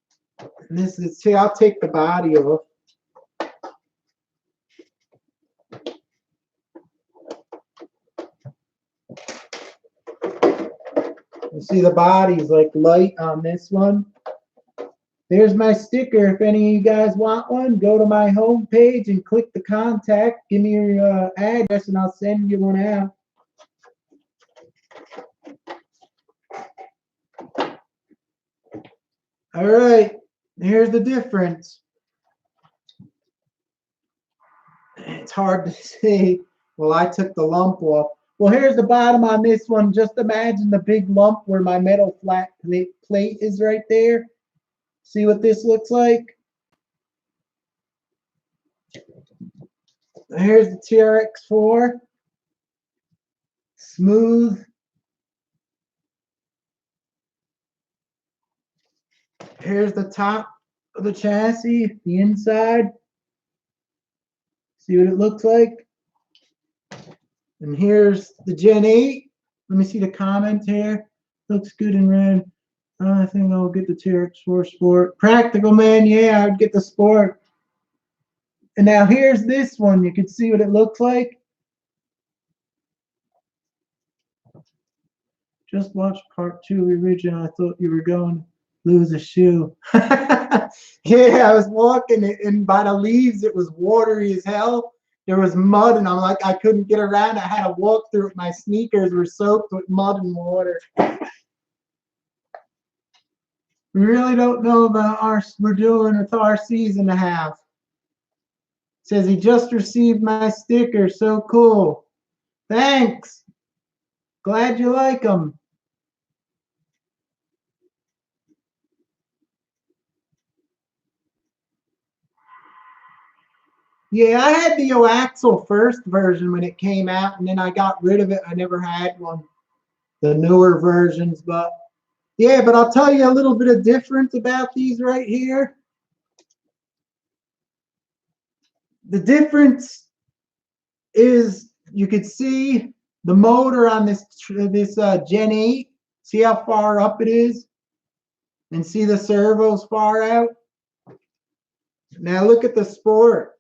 And this is, see, I'll take the body off. You see the body's like light on this one. There's my sticker. If any of you guys want one, go to my home page and click the contact. Give me your address and I'll send you one out. All right, here's the difference. It's hard to see. Well, I took the lump off. Well, here's the bottom on this one. Just imagine the big lump where my metal flat plate is right there. See what this looks like? Here's the TRX4. Smooth. Here's the top of the chassis, the inside. See what it looks like. And here's the Gen 8. Let me see the comment here. Looks good in red. I think I'll get the TRX4 Sport. Practical, man. Yeah, I'd get the Sport. And now here's this one. You can see what it looks like. Just watched part 2 of the original. I thought you were going to lose a shoe. Yeah, I was walking it, and by the leaves, it was watery as hell. There was mud, and I'm like, I couldn't get around. I had to walk through it. My sneakers were soaked with mud and water. We really don't know about we're doing with our season and a half. Says he just received my sticker. So cool. Thanks. Glad you like them. Yeah, I had the Oaxel first version when it came out, and then I got rid of it. I never had one, the newer versions. But yeah, but I'll tell you a little bit of difference about these right here. The difference is you could see the motor on this Gen 8. See how far up it is, and see the servos far out. Now look at the Sport.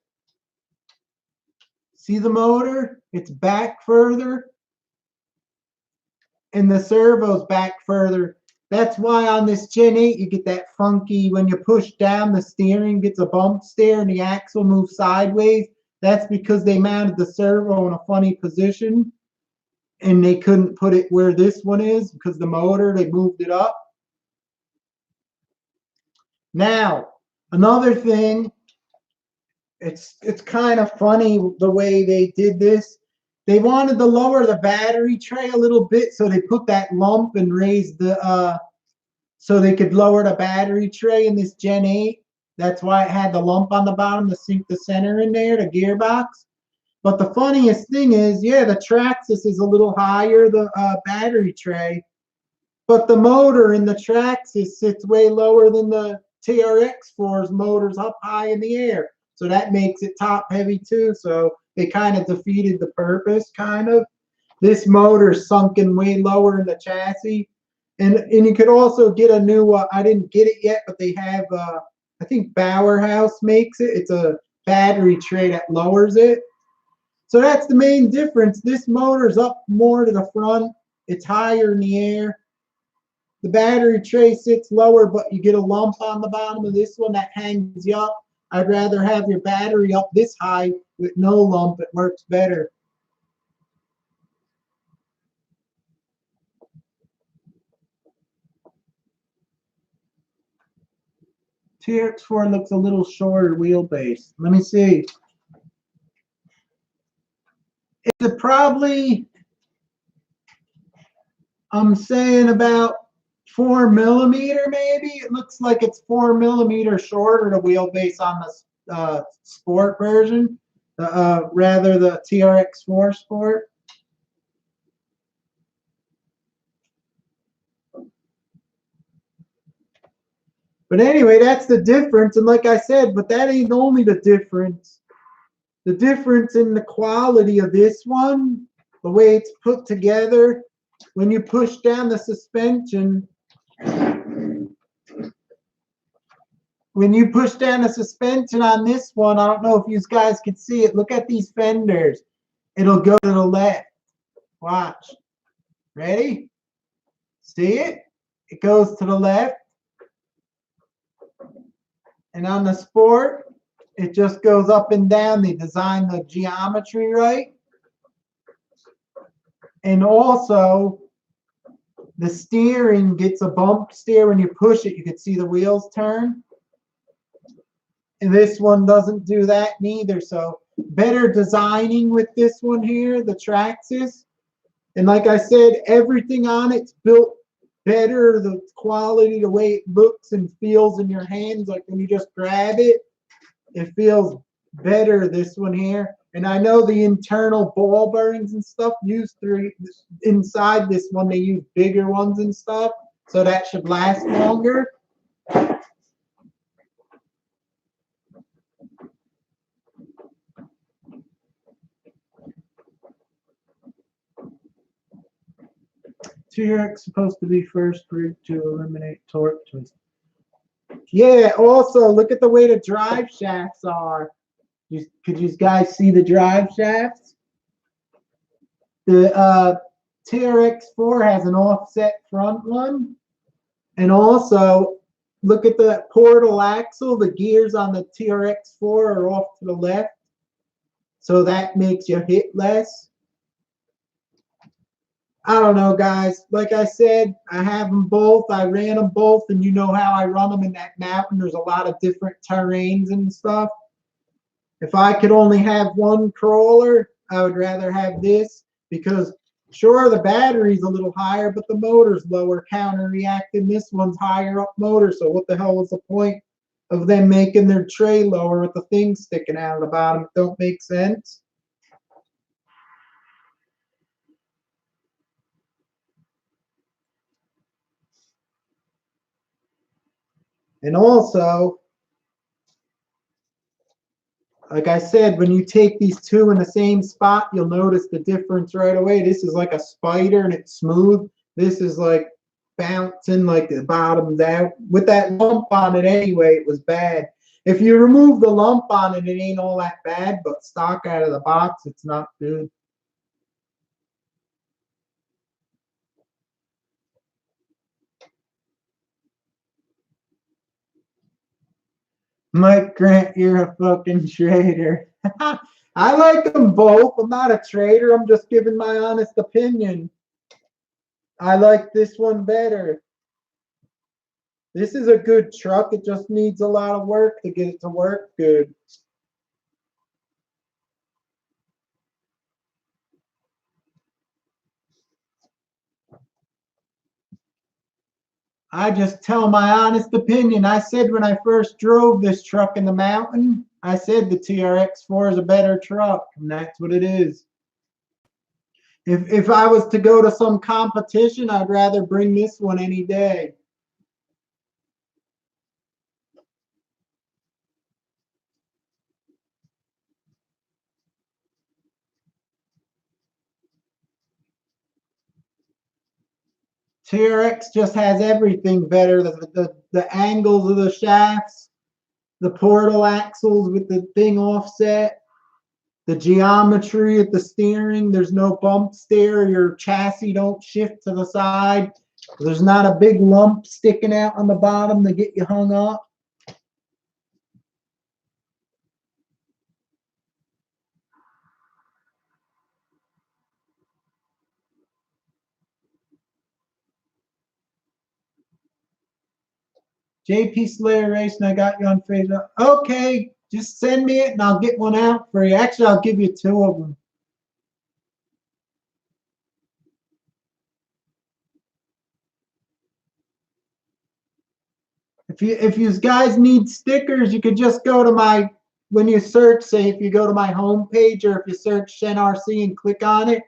See the motor? It's back further, and the servo's back further. That's why on this Gen 8 you get that funky, when you push down, the steering gets a bump steer and the axle moves sideways. That's because they mounted the servo in a funny position, and they couldn't put it where this one is because the motor, they moved it up. Now, another thing, it's kind of funny the way they did this. They wanted to lower the battery tray a little bit, so they put that lump and raised the so they could lower the battery tray in this Gen 8. That's why it had the lump on the bottom to sink the center in there, the gearbox. But the funniest thing is, yeah, the Traxxas is a little higher, the battery tray, but the motor in the Traxxas sits way lower than the TRX4's motor's up high in the air. So that makes it top heavy too. So they kind of defeated the purpose, kind of. This motor's sunken way lower in the chassis. And you could also get a new, I didn't get it yet, but they have, I think Bauer House makes it. It's a battery tray that lowers it. So that's the main difference. This motor's up more to the front. It's higher in the air. The battery tray sits lower, but you get a lump on the bottom of this one that hangs you up. I'd rather have your battery up this high with no lump. It works better. TRX4 looks a little shorter wheelbase. Let me see. It's probably, I'm saying about 4 millimeter maybe. It looks like it's 4 millimeter shorter the wheelbase on the Sport version, rather the TRX4 Sport. But anyway, that's the difference. And like I said, but that ain't only the difference. The difference in the quality of this one, the way it's put together, when you push down the suspension, when you push down the suspension on this one, I don't know if you guys can see it. Look at these fenders. It'll go to the left. Watch. Ready? See it? It goes to the left. And on the Sport, it just goes up and down. They designed the geometry right. And also, the steering gets a bump steer. When you push it, you can see the wheels turn. And this one doesn't do that neither. So better designing with this one here, the Traxxas. And like I said, everything on it's built better. The quality, the way it looks and feels in your hands, like when you just grab it, it feels better, this one here. And I know the internal ball bearings and stuff used through inside this one, they use bigger ones and stuff. So that should last longer. TRX supposed to be first group to eliminate torque twist. Yeah, also look at the way the drive shafts are. Could you guys see the drive shafts? The TRX4 has an offset front one. And also, look at the portal axle. The gears on the TRX4 are off to the left. So that makes you hit less. I don't know, guys. Like I said, I have them both. I ran them both, and you know how I run them in that mountain. There's a lot of different terrains and stuff. If I could only have one crawler, I would rather have this because, sure, the battery's a little higher, but the motor's lower counter-reacting. This one's higher up motor, so what the hell was the point of them making their tray lower with the thing sticking out of the bottom? It don't make sense. And also, like I said, when you take these two in the same spot, you'll notice the difference right away. This is like a spider and it's smooth. This is like bouncing, like the bottom's out. With that lump on it anyway, it was bad. If you remove the lump on it, it ain't all that bad, but stock out of the box, it's not good. Mike Grant, you're a fucking traitor. I like them both. I'm not a traitor. I'm just giving my honest opinion. I like this one better. This is a good truck. It just needs a lot of work to get it to work good. I just tell my honest opinion. I said when I first drove this truck in the mountain, I said the TRX4 is a better truck, and that's what it is. If I was to go to some competition, I'd rather bring this one any day. TRX just has everything better. The angles of the shafts, the portal axles with the thing offset, the geometry of the steering. There's no bump steer. Your chassis don't shift to the side. There's not a big lump sticking out on the bottom to get you hung up. JP Slayer Racing, I got you on Facebook. Okay, just send me it and I'll get one out for you. Actually, I'll give you two of them. If you guys need stickers, you could just go to my, when you search, say if you go to my home page or if you search Shen RC and click on it,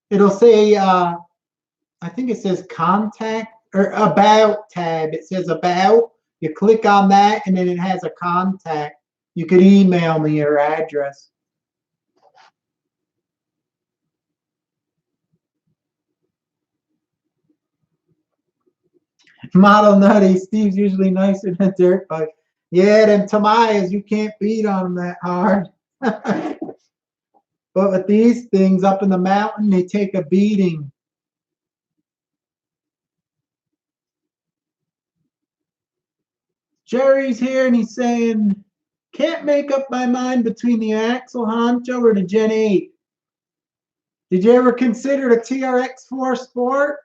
it'll say, I think it says contact or about tab. It says about. You click on that and then it has a contact. You could email me your address. Model Nutty, Steve's usually nicer than dirt bike. Yeah, them Tamayas, you can't beat on them that hard. But with these things up in the mountain, they take a beating. Jerry's here and he's saying, can't make up my mind between the Axle Honcho or the Gen 8. Did you ever consider the TRX4 Sport?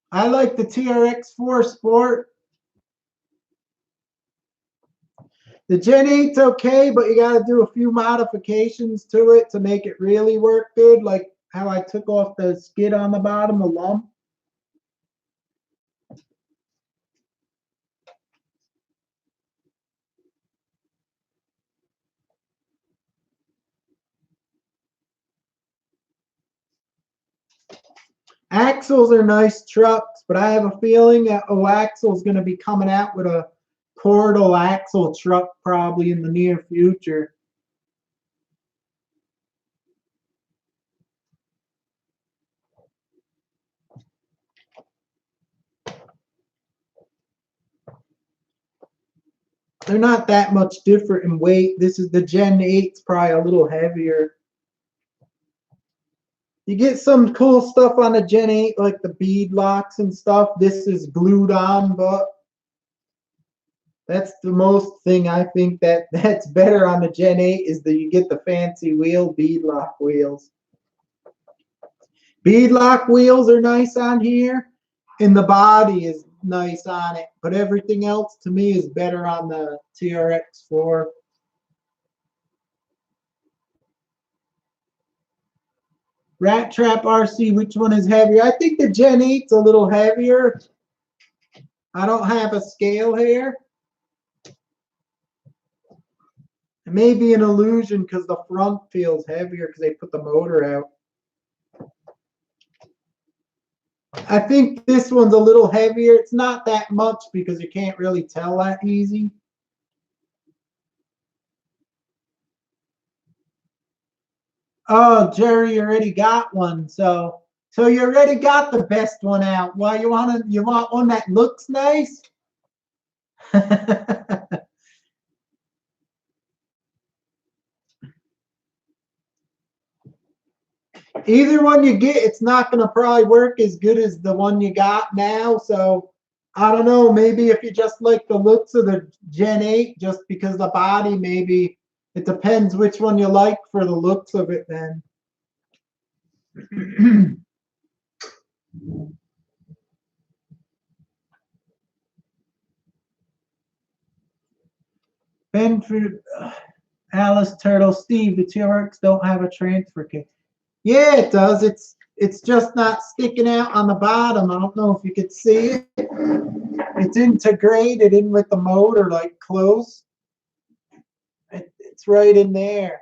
I like the TRX4 Sport. The Gen 8's okay, but you got to do a few modifications to it to make it really work good, like how I took off the skid on the bottom, the lump. Axles are nice trucks, but I have a feeling that Axle's going to be coming out with a portal axle truck probably in the near future. They're not that much different in weight. This is the Gen 8's probably a little heavier. You get some cool stuff on the Gen 8, like the bead locks and stuff. This is glued on, but that's the most thing I think that's better on the Gen 8 is that you get the fancy wheel, bead lock wheels. Bead lock wheels are nice on here, and the body is nice on it, but everything else to me is better on the TRX4. Rat Trap RC, which one is heavier? I think the Gen 8's a little heavier. I don't have a scale here. It may be an illusion because the front feels heavier because they put the motor out. I think this one's a little heavier. It's not that much because you can't really tell that easy. Oh, Jerry already got one, so you already got the best one out. Well, you want one that looks nice? Either one you get, it's not going to probably work as good as the one you got now. So I don't know. Maybe if you just like the looks of the Gen 8, just because the body, maybe it depends which one you like for the looks of it then. Benford, Alice Turtle, Steve, the TRX don't have a transfer case. Yeah, it does. It's just not sticking out on the bottom. I don't know if you could see it. It's integrated in with the motor, like close. It's right in there.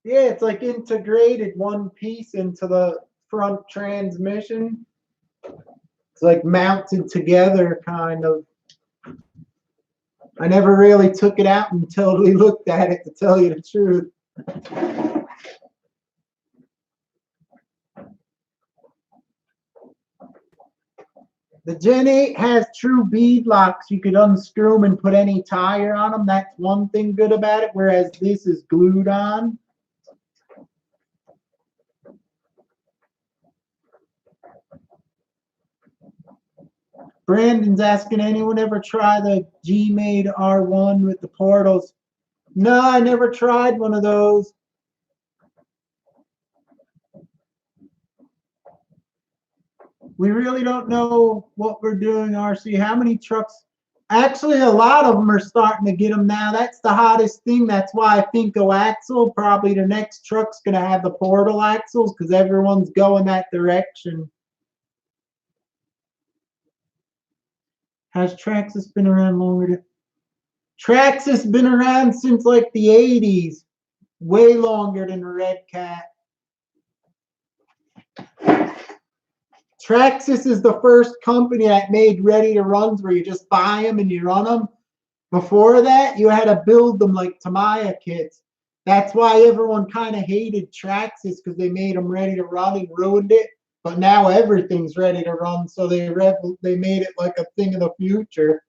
Yeah, it's like integrated one piece into the front transmission. It's like mounted together, kind of. I never really took it out and totally looked at it, to tell you the truth. The Gen 8 has true bead locks. You could unscrew them and put any tire on them. That's one thing good about it, whereas this is glued on. Brandon's asking, anyone ever try the G-Made R1 with the portals? No, I never tried one of those. We really don't know what we're doing, RC. How many trucks? Actually, a lot of them are starting to get them now. That's the hottest thing. That's why I think axle, probably the next truck's going to have the portal axles because everyone's going that direction. Has Traxxas been around longer? Traxxas been around since like the 80s. Way longer than Redcat. Traxxas is the first company that made ready-to-runs where you just buy them and you run them. Before that, you had to build them like Tamiya kits. That's why everyone kind of hated Traxxas because they made them ready to run and ruined it. But now everything's ready to run, so they made it like a thing of the future.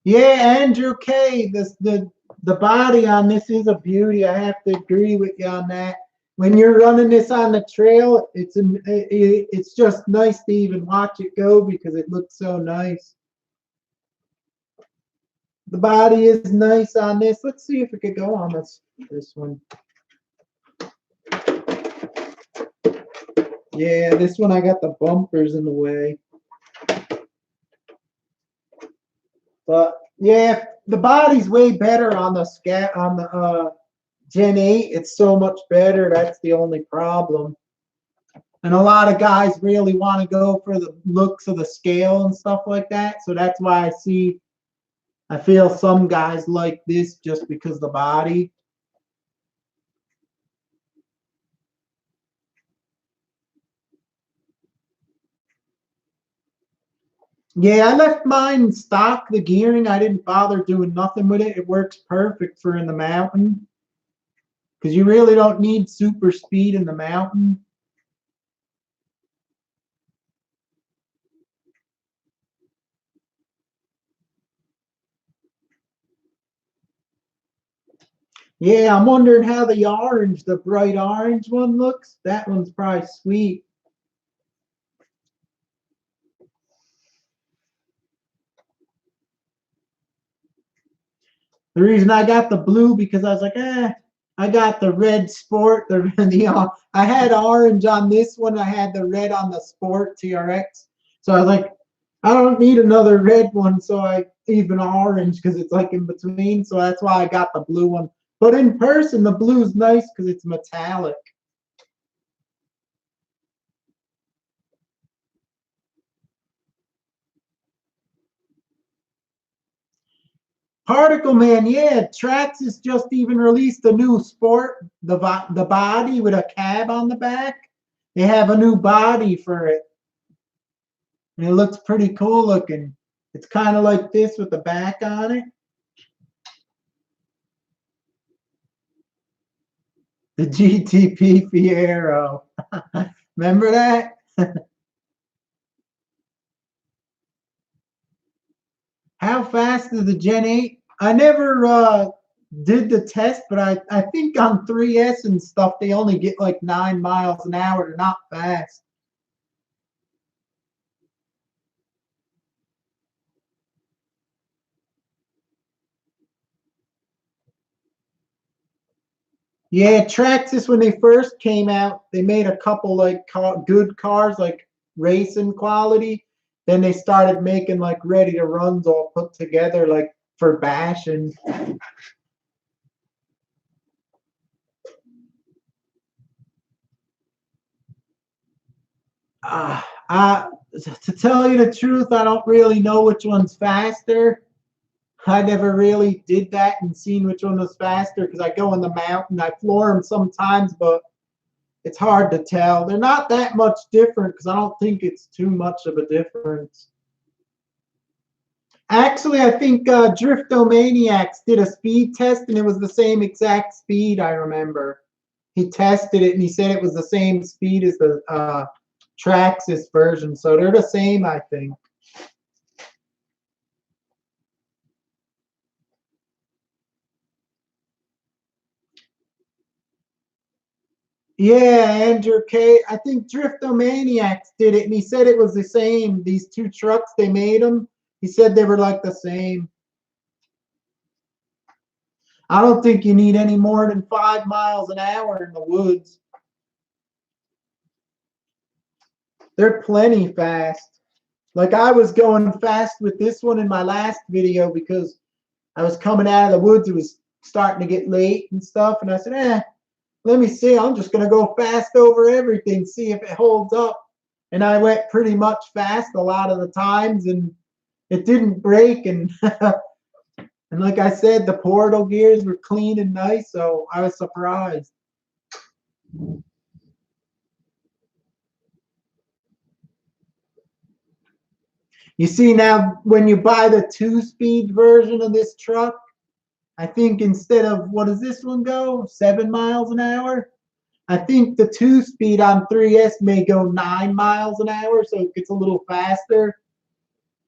Yeah, Andrew K. The body on this is a beauty. I have to agree with you on that. When you're running this on the trail, it's just nice to even watch it go because it looks so nice. The body is nice on this. Let's see if it could go on this one. Yeah, this one I got the bumpers in the way. But yeah, the body's way better on the Gen 8. It's so much better. That's the only problem. And a lot of guys really want to go for the looks of the scale and stuff like that. So that's why I feel some guys like this just because of the body. Yeah, I left mine in stock, the gearing. I didn't bother doing nothing with it. It works perfect for in the mountain. Because you really don't need super speed in the mountain. Yeah, I'm wondering how the bright orange one looks. That one's probably sweet. The reason I got the blue because I was like, I got the red sport. I had orange on this one. I had the red on the sport TRX. So I was like, I don't need another red one. So I even orange because it's like in between. So that's why I got the blue one. But in person, the blue's nice because it's metallic. Particle Man, yeah, Traxxas just even released a new sport, the body with a cab on the back. They have a new body for it. And it looks pretty cool looking. It's kind of like this with the back on it. The GTP Fiero. Remember that? How fast is the Gen 8? I never did the test, but I think on 3S and stuff, they only get like 9 miles an hour. They're not fast. Yeah, Traxxas, when they first came out, they made a couple like good cars, like racing quality. Then they started making like ready to runs all put together, like for bashing. To tell you the truth, I don't really know which one's faster. I never really did that and seen which one was faster because I go in the mountain. I floor them sometimes, but it's hard to tell. They're not that much different because I don't think it's too much of a difference. Actually, I think Driftomaniacs did a speed test and it was the same exact speed, I remember. He tested it and he said it was the same speed as the Traxxas version. So they're the same, I think. Yeah, Andrew K. I think Driftomaniacs did it, and he said it was the same. These two trucks, they made them. He said they were like the same. I don't think you need any more than 5 miles an hour in the woods. They're plenty fast. Like I was going fast with this one in my last video because I was coming out of the woods. It was starting to get late and stuff, and I said, let me see. I'm just going to go fast over everything, see if it holds up. And I went pretty much fast a lot of the times, and it didn't break. And and like I said, the portal gears were clean and nice, so I was surprised. You see now, when you buy the 2-speed version of this truck, I think instead of, what does this one go? 7 miles an hour? I think the 2-speed on 3S may go 9 miles an hour, so it gets a little faster.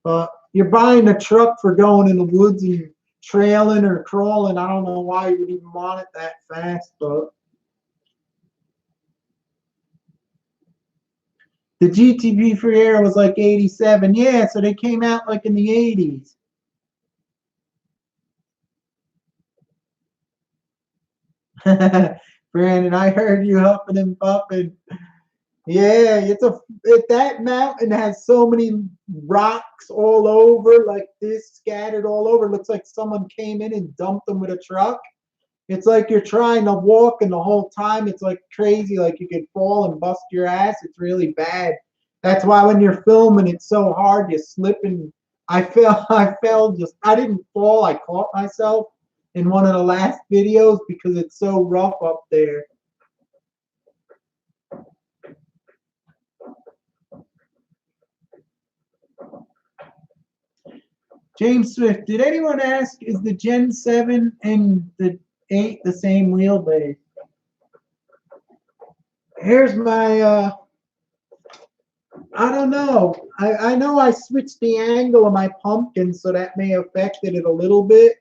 But you're buying a truck for going in the woods and trailing or crawling. I don't know why you would even want it that fast, but the GTP Fiero was like 87. Yeah, so they came out like in the 80s. Brandon, I heard you huffing and puffing. Yeah, that mountain has so many rocks all over, like this, scattered all over. It looks like someone came in and dumped them with a truck. It's like you're trying to walk, and the whole time it's like crazy, like you could fall and bust your ass. It's really bad. That's why when you're filming, it's so hard. You slip and I fell. I fell. Just I didn't fall. I caught myself in one of the last videos because it's so rough up there. James Swift, did anyone ask, is the Gen 7 and the 8 the same wheelbase? Here's my, I don't know. I know I switched the angle of my pumpkin, so that may have affected it a little bit.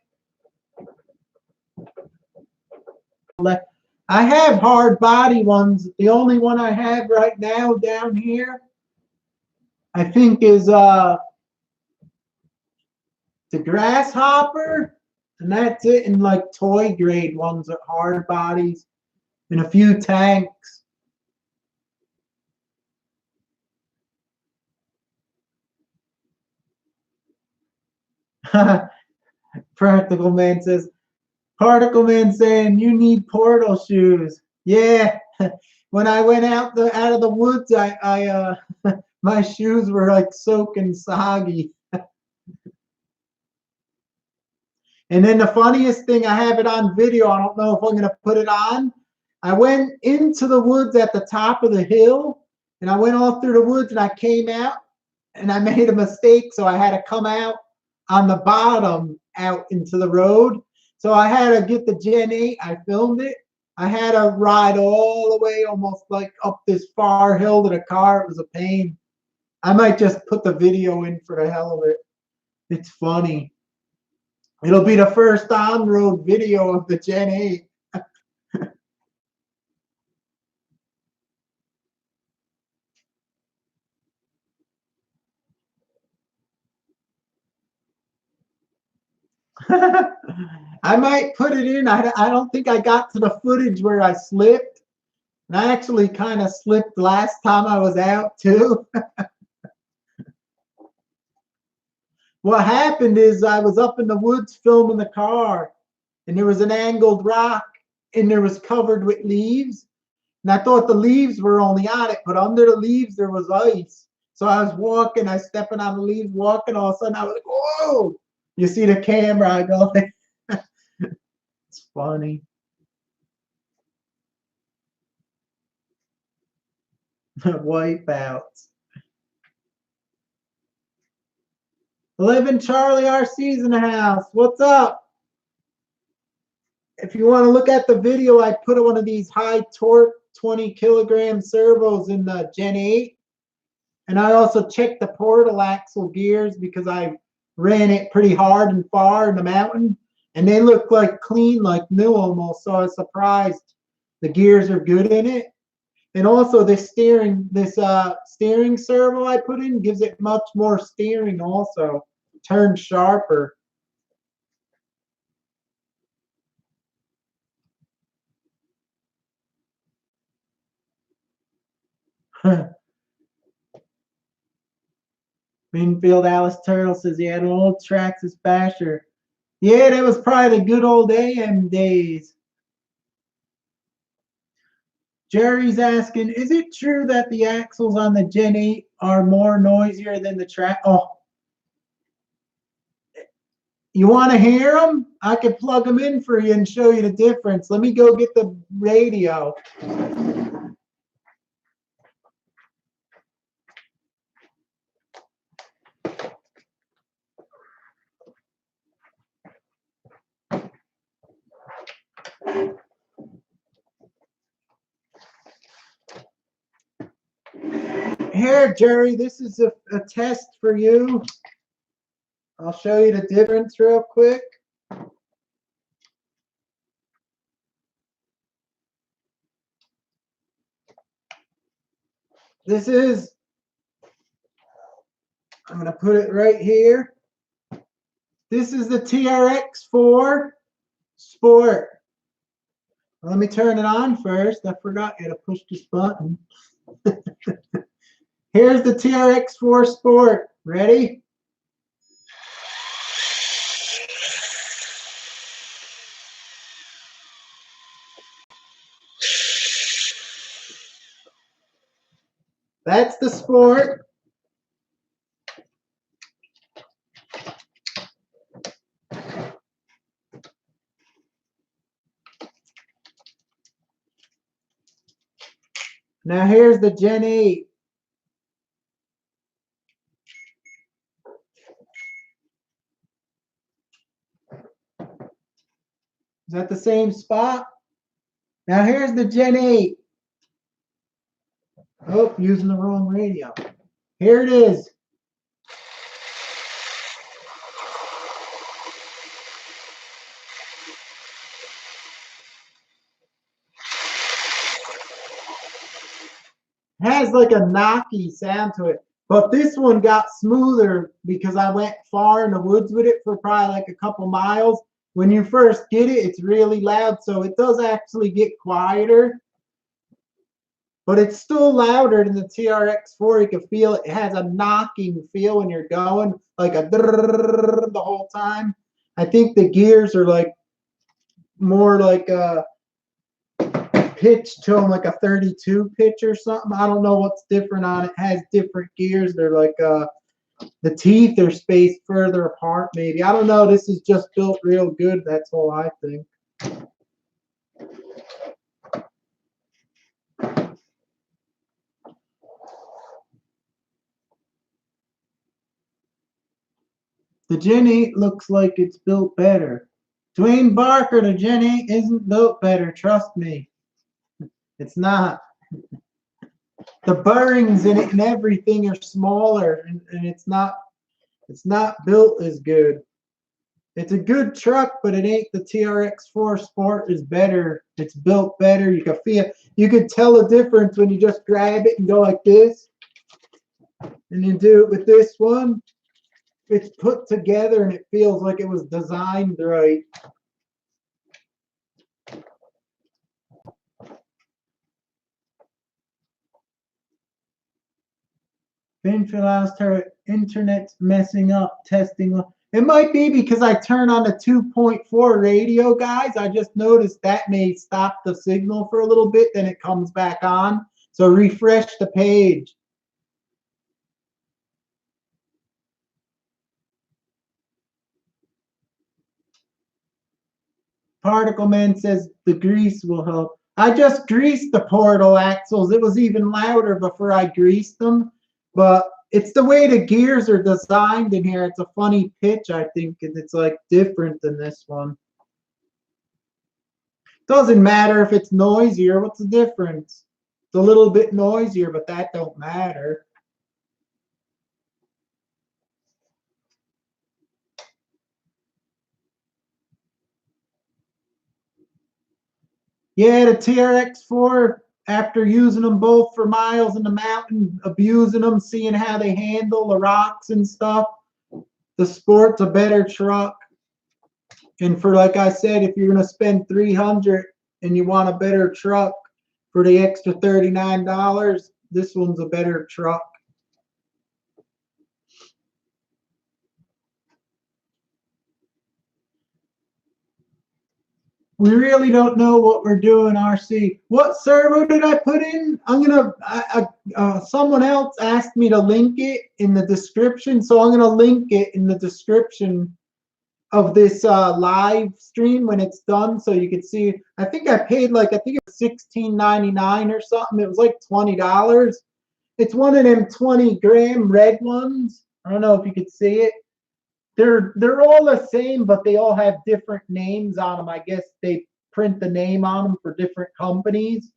I have hard body ones. The only one I have right now down here, I think, is the Grasshopper, and that's it. And like toy grade ones are hard bodies, and a few tanks. Practical Man says, Particle Man saying you need portal shoes. Yeah, when I went out of the woods, I my shoes were like soaking soggy. And then the funniest thing, I have it on video. I don't know if I'm gonna put it on. I went into the woods at the top of the hill, and I went all through the woods, and I came out, and I made a mistake, so I had to come out on the bottom out into the road. So I had to get the Gen 8. I filmed it. I had to ride all the way almost like up this far hill to the car. It was a pain. I might just put the video in for the hell of it. It's funny. It'll be the first on-road video of the Gen 8. I might put it in. I don't think I got to the footage where I slipped. And I actually kind of slipped last time I was out too. What happened is I was up in the woods filming the car, and there was an angled rock, and there was covered with leaves. And I thought the leaves were only on it, but under the leaves there was ice. So I was walking, I stepping on the leaves, walking, all of a sudden I was like, whoa! You see the camera, I go, it's funny. Wipeouts. 11 Charlie RC's in the house. What's up? If you want to look at the video, I put one of these high torque 20 kilogram servos in the Gen 8. And I also checked the portal axle gears because I ran it pretty hard and far in the mountain. And they look like clean, like new almost. So I was surprised the gears are good in it. And also this steering servo I put in gives it much more steering also. Turns sharper. Minfield Alice Turtle says he had an old Traxxas basher. Yeah, that was probably the good old AM days. Jerry's asking, is it true that the axles on the Gen 8 are more noisier than the track? Oh, you want to hear them? I could plug them in for you and show you the difference. Let me go get the radio. Here, Jerry, this is a test for you. I'll show you the difference real quick. This is, I'm going to put it right here. This is the TRX4 Sport. Let me turn it on first. I forgot you to push this button. Here's the TRX4 Sport. Ready? That's the Sport. Now here's the Gen 8. Is that the same spot? Now here's the Gen 8. Oh, using the wrong radio. Here it is. Has like a knocky sound to it, but this one got smoother because I went far in the woods with it for probably like a couple miles. When you first get it, it's really loud, so it does actually get quieter, but it's still louder than the TRX4. You can feel it. It has a knocking feel when you're going, like a the whole time. I think the gears are like more like a pitch to them, like a 32 pitch or something. I don't know what's different on it. It has different gears. They're like the teeth are spaced further apart, maybe. I don't know. This is just built real good. That's all I think. The Gen 8 looks like it's built better. Dwayne Barker, the Gen 8 isn't built better. Trust me. It's not. The bearings in it and everything are smaller, and it's not built as good. It's a good truck, but it ain't. The TRX4 Sport is better. It's built better. You can feel, you can tell a difference when you just grab it and go like this, and you do it with this one. It's put together and it feels like it was designed right. Finfil's internet's messing up, testing. It might be because I turn on the 2.4 radio, guys. I just noticed that may stop the signal for a little bit, then it comes back on. So refresh the page. Particle Man says the grease will help. I just greased the portal axles. It was even louder before I greased them. But it's the way the gears are designed in here. It's a funny pitch, I think, and it's like different than this one. Doesn't matter if it's noisier. What's the difference? It's a little bit noisier, but that don't matter. Yeah, the TRX4, after using them both for miles in the mountain, abusing them, seeing how they handle the rocks and stuff, the Sport's a better truck. And for, like I said, if you're going to spend $300 and you want a better truck for the extra $39, this one's a better truck. We really don't know what we're doing, RC. What servo did I put in? I'm gonna. Someone else asked me to link it in the description, so I'm gonna link it in the description of this live stream when it's done, so you can see. I think I paid like, I think it was $16.99 or something. It was like $20. It's one of them 20-gram red ones. I don't know if you could see it. They're all the same, but they all have different names on them. I guess they print the name on them for different companies.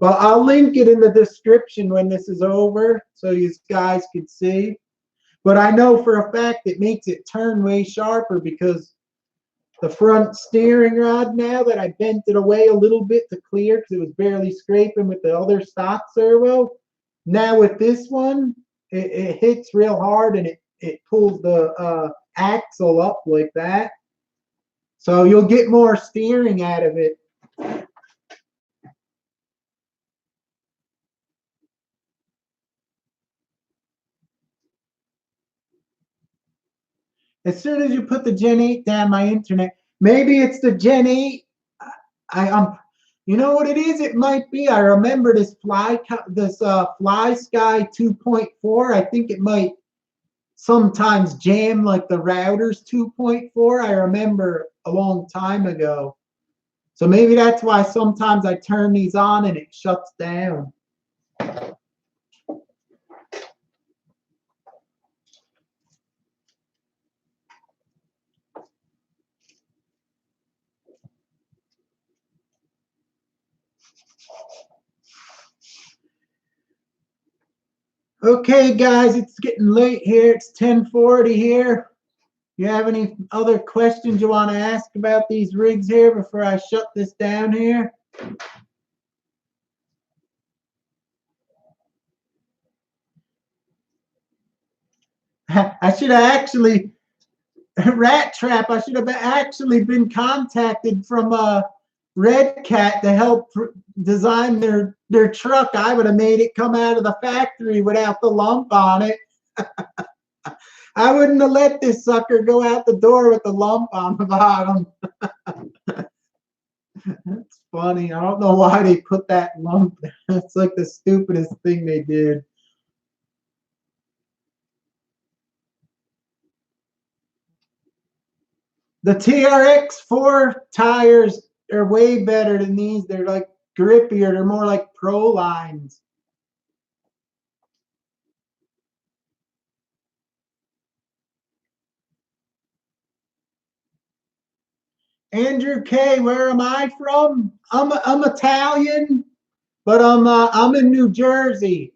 But I'll link it in the description when this is over so you guys can see. But I know for a fact it makes it turn way sharper because the front steering rod, now that I bent it away a little bit to clear because it was barely scraping with the other stock servo, now with this one, it hits real hard and it pulls the axle up like that. So you'll get more steering out of it. As soon as you put the Gen 8 down, my internet. Maybe it's the Gen 8. You know what it is? It might be. I remember this Fly Sky 2.4. I think it might sometimes jam like the router's 2.4. I remember a long time ago. So maybe that's why sometimes I turn these on and it shuts down. Okay, guys, it's getting late here. It's 10:40 here. You have any other questions you want to ask about these rigs here before I shut this down here? I should have actually, Rat Trap, I should have actually been contacted from Redcat to help design their truck. I would have made it come out of the factory without the lump on it. I wouldn't have let this sucker go out the door with the lump on the bottom. That's funny. I don't know why they put that lump there. It's like the stupidest thing they did. The TRX4 tires are way better than these. They're like grippier. They're more like Pro lines. Andrew K, where am I from? I'm Italian, but I'm in New Jersey.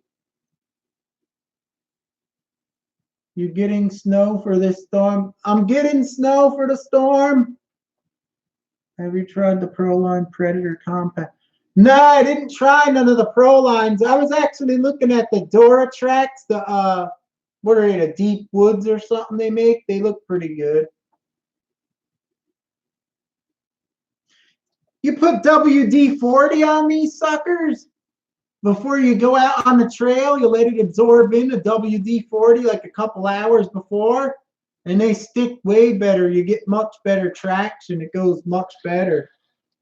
You getting snow for this storm? I'm getting snow for the storm. Have you tried the Proline Predator Compact? No, I didn't try none of the Prolines. I was actually looking at the Duratrax, the what are they, the Deep Woods or something they make. They look pretty good. You put WD-40 on these suckers before you go out on the trail. You let it absorb in the WD-40 like a couple hours before, and they stick way better. You get much better traction. It goes much better,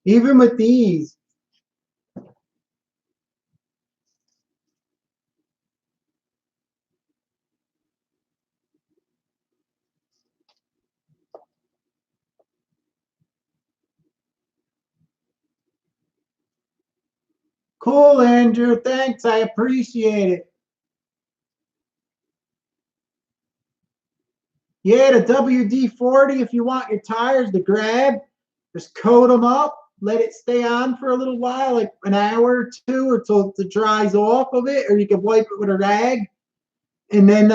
even with these. Cool, Andrew. Thanks. I appreciate it. Yeah, the WD-40, if you want your tires to grab, just coat them up, let it stay on for a little while, like an hour or two, or till it dries off of it, or you can wipe it with a rag, and then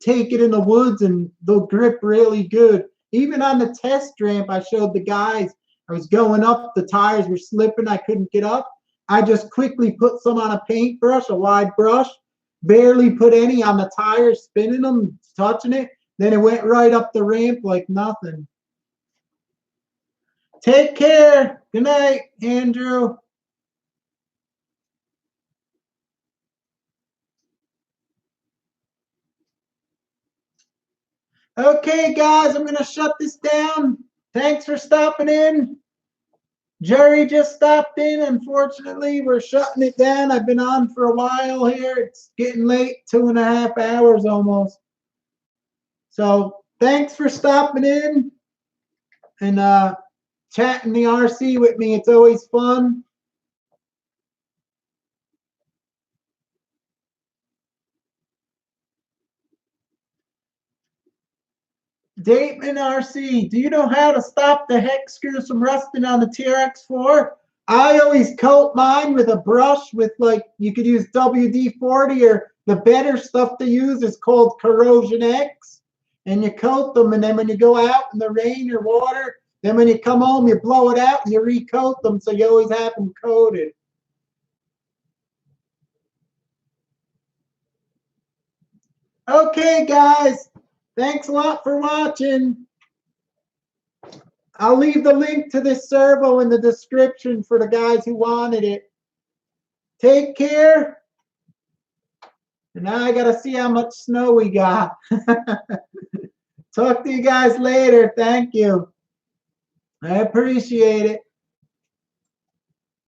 take it in the woods, and they'll grip really good. Even on the test ramp, I showed the guys, I was going up, the tires were slipping, I couldn't get up. I just quickly put some on a paintbrush, a wide brush, barely put any on the tires, spinning them, touching it. Then it went right up the ramp like nothing. Take care. Good night, Andrew. Okay, guys, I'm going to shut this down. Thanks for stopping in. Jerry just stopped in. Unfortunately, we're shutting it down. I've been on for a while here. It's getting late, 2.5 hours almost. So thanks for stopping in and chatting the RC with me. It's always fun. Dateman RC, do you know how to stop the hex screws from rusting on the TRX4? I always coat mine with a brush with, like, you could use WD-40, or the better stuff to use is called Corrosion X. And you coat them, and then when you go out in the rain or water, then when you come home, you blow it out and you recoat them, so you always have them coated. Okay, guys. Thanks a lot for watching. I'll leave the link to this servo in the description for the guys who wanted it. Take care. And now I got to see how much snow we got. Talk to you guys later. Thank you. I appreciate it.